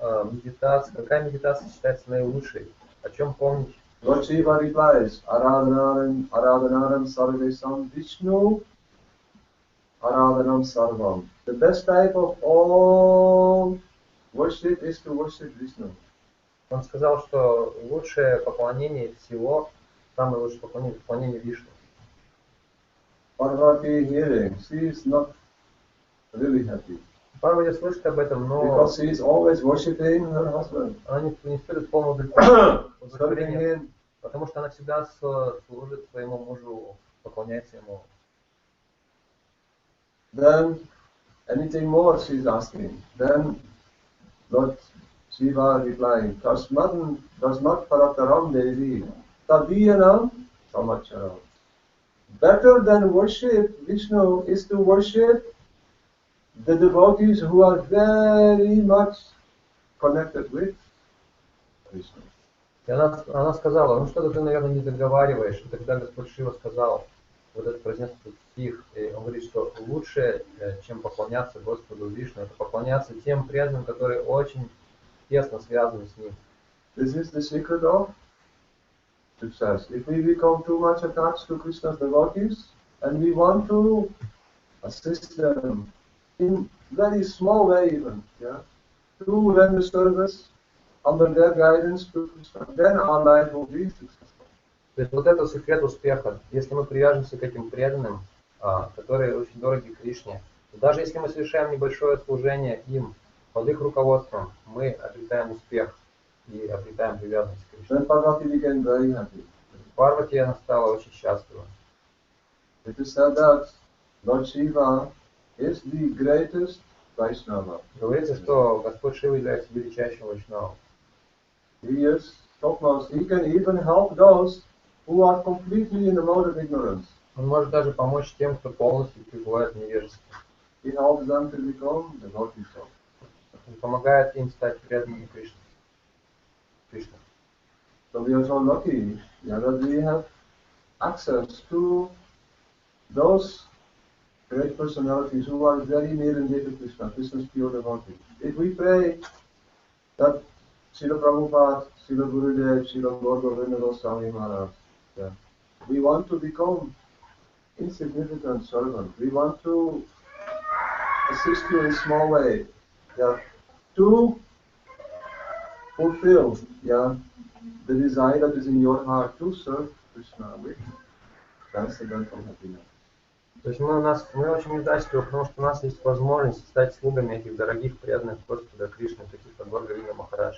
медитация считается наилучшей? О чем помнить? Lord Shiva replies, Aradhanam, Aradhanam Sarvesam Vishnu, Aradhanam Sarvam. The best type of all worship is to worship Vishnu. Он сказал, что лучшее поклонение всего, самое лучшее поклонение Вишну. Parvati hearing, she is not really happy. Парвати слышит об этом, но Because she is always worshipping her husband. она не испытывает полного Serving удовлетворения, him. потому что она всегда служит своему мужу, поклоняется ему. Then anything more she is asking. Then Lord Shiva replying, Tasmat Parataram Devi, Tadiyanam Samacharam. Better than worship Vishnu is to worship the devotees who are very much connected with Krishna. И она сказала: ну что-то ты, наверное, не договариваешь. И тогда Господь Шива сказал, вот этот произнес этот стих, и он говорит, что лучше, чем поклоняться Господу Вишну, это поклоняться тем преданным, которые очень тесно связаны с ним. This is the secret of success. If we become too much attached to Krishna's devotees and we want to assist them in very small way even, yeah, to render service under their guidance to Krishna, then our life will be successful. То есть вот это секрет успеха. Если мы привяжемся к этим преданным, которые очень дороги Кришне, то даже если мы совершаем небольшое служение им, под их руководством, мы обретаем успех и обретаем привязанность к Кришне. Then Parvati became very happy. Парвати, она стала очень счастлива. It is said that Lord Shiva is the greatest Vaishnava. Говорится, что Господь Шива является величайшим вайшнавом. He is topmost. He can even help those who are completely in the mode of ignorance. Он может даже помочь тем, кто полностью пребывает в невежестве. He helps them to become devotees. Он помогает им стать преданными Кришне. So we are so lucky, yeah, that we have access to those great personalities who are very near and dear to Krishna, Krishna's pure devotee. If we pray that Srila Prabhupada, Srila Gurudev, Srila Gaur Govinda Goswami Maharaj, yeah, we want to become insignificant servant. We want to assist you in a small way, yeah, to fulfill, yeah, the desire that is in your heart to serve Krishna with transcendental happiness. То есть мы очень удачливы, потому что у нас есть возможность стать слугами этих дорогих, преданных Господа Кришны, таких как Горгавина Махарадж,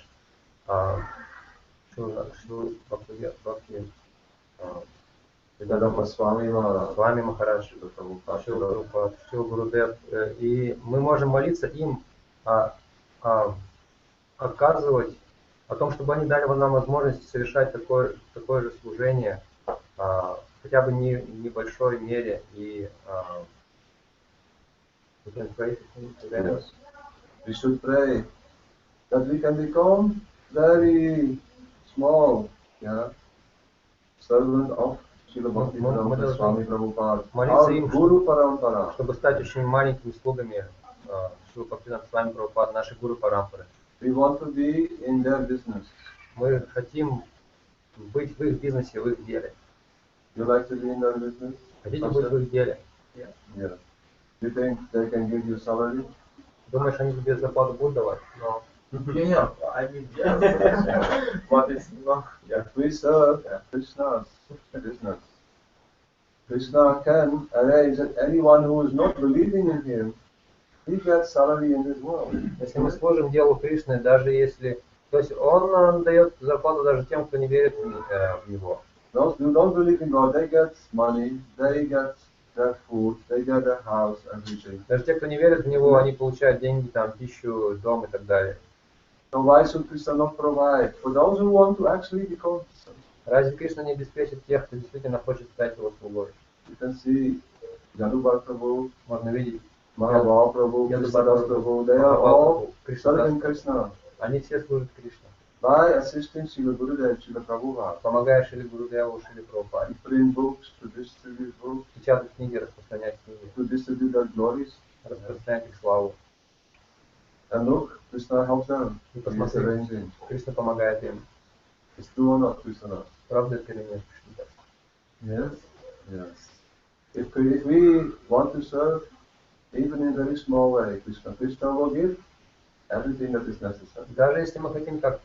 с вами Махарадж, Шрила Прабхупад, Шрила Гурудев. И мы можем молиться им, оказывать о том, чтобы они дали нам возможность совершать такое же служение, хотя бы в небольшой мере. И Yes. We should pray that we can become very small, yeah, servant of Srila Bhaktivedanta Swami Prabhupada, our Guru Parampara. Чтобы стать очень маленькими слугами Шрила Бхактивинода Свами Прабхупады, нашей Гуру Парампары. We want to be in their business. Мы хотим быть в их бизнесе, в их деле. You like to be in their business? Хотите быть в их деле? Yeah. You think they can give you salary? Думаешь, они тебе зарплату будут давать? Но Yeah, I mean, yes. But it's not. Yeah. We serve Krishna's business. Krishna can arrange that anyone who is not believing in him, he gets salary in this world. если мы служим делу Кришны, даже если... То есть он дает зарплату даже тем, кто не верит в него. Those who don't believe in God, they get money, they get their food, they get their house, everything. Даже те, кто не верит в него, они получают деньги, там, пищу, дом и так далее. So why should Krishna not provide for those who want to actually become Krishna? Разве Кришна не обеспечит тех, кто действительно хочет стать его слугой? You can see Yadubhar Prabhu, Можно видеть Mahabal Prabhu, Krishnadas Prabhu, they are all serving Krishna Они все служат Кришне. by assisting Srila Gurudev, Srila Prabhupada, Помогая Шриле Гурудеву, Шриле Прабхупаде. to print books, to distribute books, Печатать книги, распространять книги, to distribute their glories. распространять их славу. And look, Krishna helps them. И He is посмотри, arranging. Кришна помогает им. It's true or not, Krishna? Правда это или нет? Yes. Yes. If we want to serve, even in a very small way, Krishna will give everything that is necessary. Даже если мы хотим так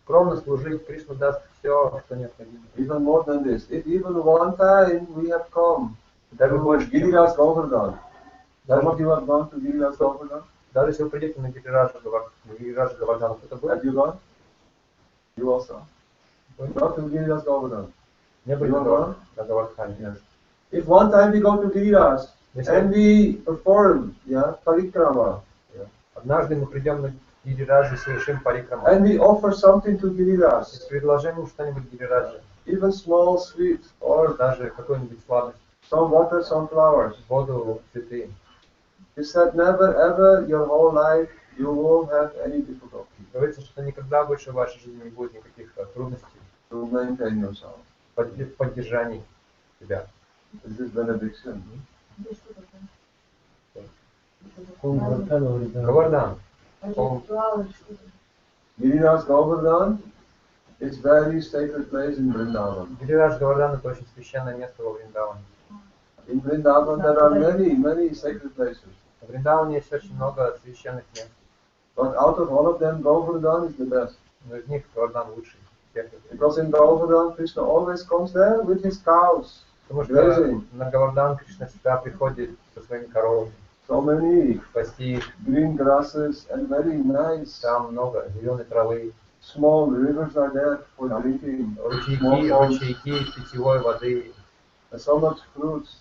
скромно служить, Кришна даст все, что необходимо. Even more than this, if even one time we have come Даже to больше, чем- Giriraj Govardhan, some даже, of you have gone to Giriraj Govardhan? даже если вы придете на Гирираджа Гавардхана, кто-то Have будет? you gone? You also? You go to Giriraj Govardhan? Не были You на Гавардхане. Yes. If one time we go to Giriraj and we perform, parikrama, Однажды мы придем на Гирираджа и совершим парикраму. and we offer something to Giriraj, Предложим им что-нибудь Гирираджа, even small sweet or даже какую-нибудь сладость, some water, some flowers. воду, цветы. He said, never ever your whole life you won't have any difficulty Говорится, что никогда больше в вашей жизни не будет никаких трудностей to maintain yourself. в поддержании себя. This is benediction. Гавардан. Giriraj Govardhan is very sacred place in Vrindavan. Гирирадж Гавардан — это очень священное место во Вриндаване. In Vrindavan there are many sacred places. В Вриндаване есть очень много священных мест, But out of all of them, Govardhan is the best. но из них Гавардан лучший. Because in Govardhan, Krishna always comes there with his cows. Потому что Grazing. на Гавардан Кришна всегда приходит со своими коровами, So many спасти их. green grasses and very nice Там много зеленой травы, small rivers are there for drinking. ручейки питьевой воды, And so much fruits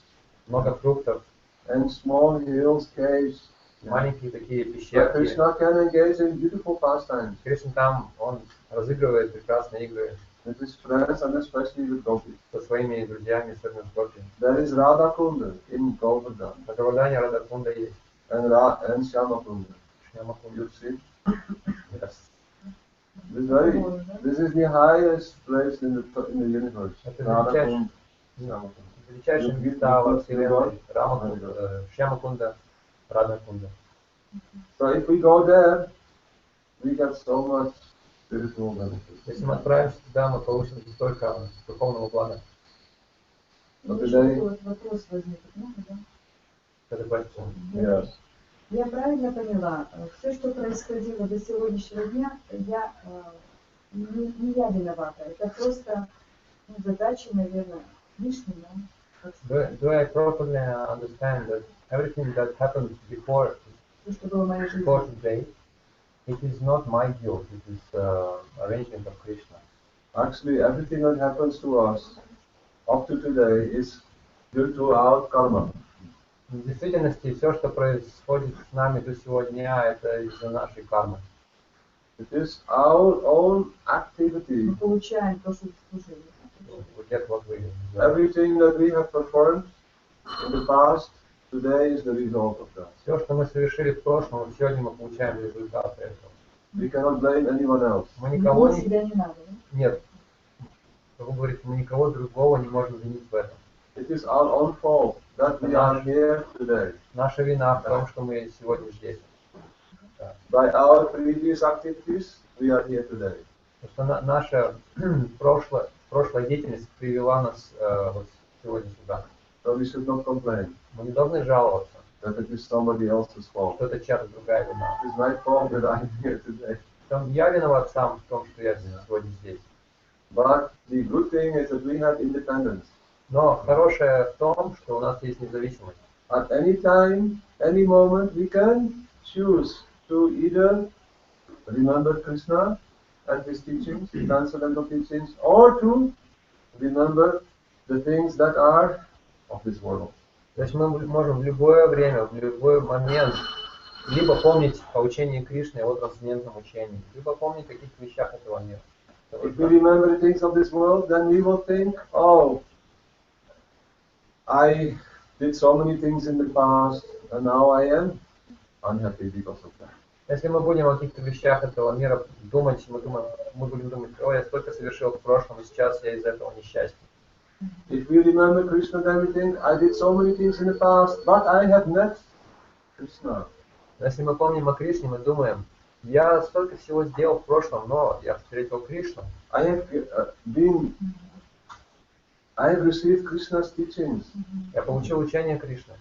много фруктов, and small hills, caves. маленькие такие Where пещерки. Krishna can engage in beautiful pastimes Кришна там, он разыгрывает прекрасные игры with his friends and especially with gopis. со своими друзьями, особенно с Гопи. There is Radha Kunda in Govardhan На Гавардане Радакунда есть. and Shyama Kunda. Шьямакунда. You see? This is the highest place in the universe. Это Radha величайший- Kunda, Shyama Kunda. Величайшие места во Вселенной. Рамакунда, Шьямакунда, Радакунда. So if we go there, we get so much spiritual benefit. Если мы отправимся туда, мы получим столько духовного блага. But Еще today, вот вопрос возник. Можно, да? Это большое. yes. Я правильно поняла, все, что происходило до сегодняшнего дня, не я виновата. Это просто задача, наверное, лишняя, да? Как сказать, Do I properly understand that everything that happened before то, что было в моей жизни. today, it is not my guilt, it is arrangement of Krishna. Actually, everything that happens to us up to today is due to our karma. В действительности, все, что происходит с нами до сегодня, это из-за нашей кармы. It is our own activity. Мы получаем то, что служили. We get what we deserve. Everything that we have performed in the past, today is the result of that. Все, что мы совершили в прошлом, сегодня мы получаем результаты этого. We cannot blame anyone else. Мы никого Винить себя не надо. Да? Нет. Вы говорите, мы никого другого не можем винить в этом. It is our own fault that we are here today. Наша вина в том, что мы сегодня здесь. By our previous activities, we are here today. Потому что наша прошлая деятельность привела нас вот сегодня сюда. So we should not complain Мы не должны жаловаться, that it is somebody else's fault. что это чья-то другая вина. It is my fault that I'm here today. Я виноват сам в том, что я сегодня здесь. But the good thing is that we have independence. Но хорошее в том, что у нас есть независимость. At any time, any moment, we can choose to either remember Krishna and his teachings, the transcendental teachings, or to remember the things that are of this world. То есть мы можем в любое время, в любой момент либо помнить о учении Кришны, о трансцендентном учении, либо помнить о каких-то вещах этого мира. If we remember the things of this world, then we will think, oh, I did so many things in the past, and now I am unhappy because of that. Если мы будем о каких-то вещах этого мира думать, мы будем думать, о, я столько совершил в прошлом, и сейчас я из-за этого несчастен. If we remember Krishna, then we think, I did so many things in the past, but I have met Krishna. Если мы помним о Кришне, мы думаем, я столько всего сделал в прошлом, но я встретил Кришну. I have received Krishna's teachings. Я получил учение Кришны.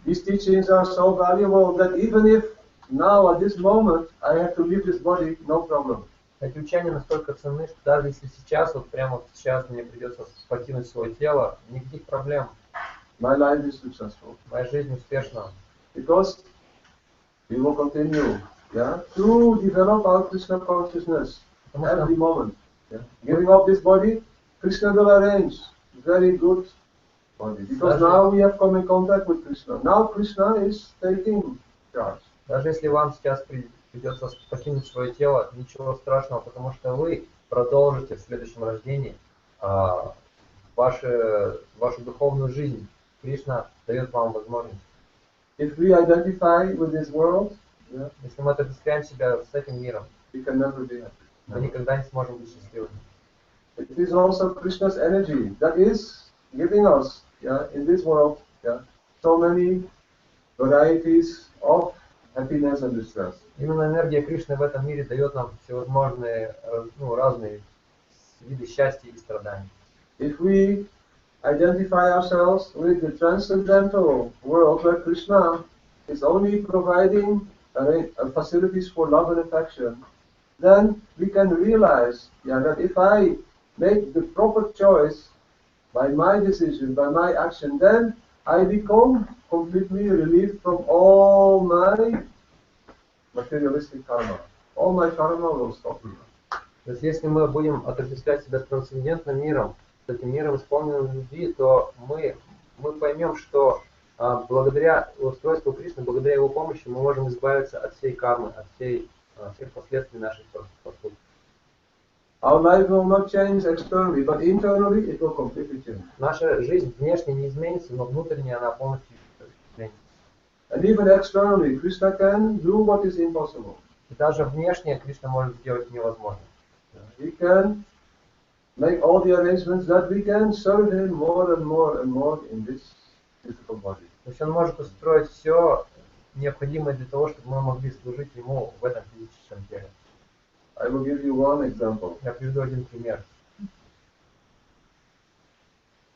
These teachings are so valuable that even if now at this moment I have to leave this body, no problem. Эти учения настолько ценны, что даже если сейчас, вот прямо сейчас мне придется покинуть свое тело, никаких проблем. My life is successful. Моя жизнь успешна. Because we will continue, yeah, to develop our Krishna consciousness every moment. Yeah. Giving up this body, Krishna will arrange very good body. Because now we have come in contact with Krishna. Now Krishna is taking charge. Даже если вам сейчас придется покинуть свое тело, ничего страшного, потому что вы продолжите в следующем рождении вашу духовную жизнь. Кришна дает вам возможность. If we identify with this world, yeah, если мы отождествляем себя с этим миром, we can never be happy. мы никогда не сможем быть счастливыми. It is also Krishna's energy that is giving us, yeah, in this world, yeah, so many varieties of happiness and distress. Именно энергия Кришны в этом мире дает нам всевозможные, разные виды счастья и страданий. If we identify ourselves with the transcendental world where Krishna is only providing facilities for love and affection, then we can realize, yeah, that if I make the proper choice by my decision, by my action, then I become completely relieved from all my materialistic karma. All my karma will stop here. То есть если мы будем отождествлять себя с трансцендентным миром, с этим миром, исполненным любви, то мы поймем, что благодаря устройству Кришны, благодаря его помощи, мы можем избавиться от всей кармы, от всех последствий наших поступков. Our life will not change externally, but internally it will completely change. Наша жизнь внешне не изменится, но внутренне она полностью изменится. And even externally, Krishna can do what is impossible. И даже внешне Кришна может сделать невозможное. He can make all the arrangements that we can serve him more and more and more in this physical body. То есть он может устроить все необходимое для того, чтобы мы могли служить ему в этом физическом теле. I will give you one example. Я приведу один пример.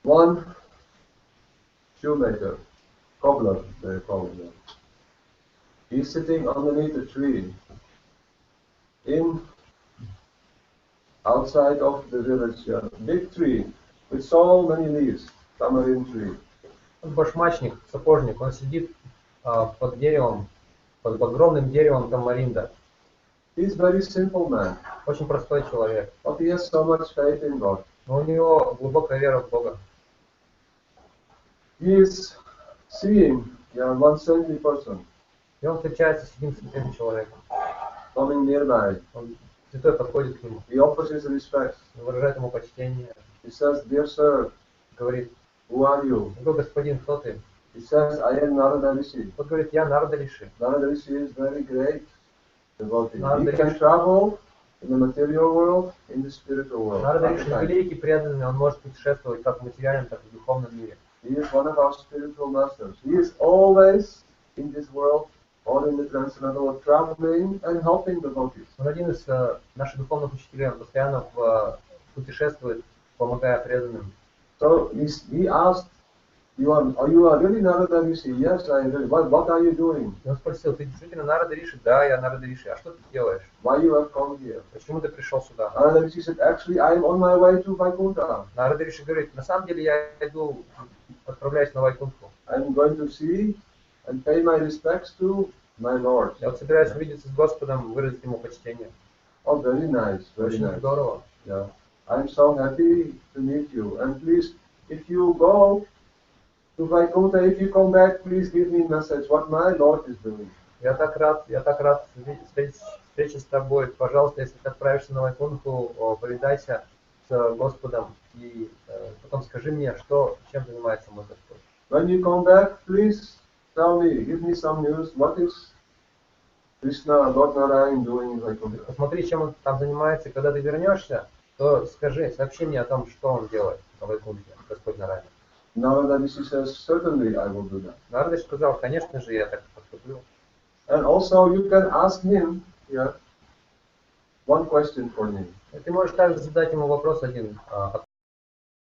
One shoemaker, cobbler, they call him. He's sitting underneath a tree outside of the village, big tree with so many leaves, tamarind tree. Он башмачник, сапожник, он сидит под деревом, под огромным деревом тамаринда. He's very simple man, Очень простой человек. but he has so much faith in God. Но у него глубокая вера в Бога. He is seeing one saintly person И он встречается с одним святым человеком. coming nearby. Он, святой подходит к нему, He offers his respects. выражает ему почтение, He says, "Dear sir, говорит: who are you?" "О, господин, кто ты?" He says, "I am Narada Rishi." Тот говорит: "Я Нарада Риши." Narada Rishi is very great devotee. Narada He can Rishi. travel in the material world, in the spiritual world. Нарада at the Риши time. великий, преданный, он может путешествовать как в материальном, так и в духовном мире. He is one of our spiritual masters. He is always in this world or in the transcendental world, traveling and helping devotees. Он один из наших духовных учителей, он постоянно путешествует, помогая преданным. So he asked, "You are really Narada Rishi?" "Yes, I really." What are you doing? И он спросил: "Ты действительно Нарада Риши?" "Да, я Нарада Риши." "А что ты делаешь? Why you have come here?" Почему ты пришел сюда?" Narada Rishi said, "Actually, I am on my way to Vaikuntha. Нарада Риши говорит: "На самом деле я иду, отправляюсь на Вайкунтху. I'm going to see and pay my respects to my Lord." Я вот собираюсь увидеться с Господом, выразить ему почтение." Oh, very nice, very Очень nice. здорово. Yeah, I'm so happy to meet you. And please, if you go to Vaikuntha, if you come back, please give me a message what my Lord is doing. Я так рад встрече с тобой. Пожалуйста, если ты отправишься на Вайкунтху, повидайся с Господом и потом скажи мне, чем занимается мой Господь. When you come back, please tell me, give me some news. What is Krishna, Lord Narayan doing in Vaikuntha? Посмотри, чем он там занимается, и когда ты вернешься, то сообщи мне о том, что он делает на Вайкунтхе, Господь Нараяна. Narada Rishi says, certainly I will do that. Нарада сказал: "Конечно же, я так поступлю." And also you can ask him, one question for me. И ты можешь также задать ему вопрос один,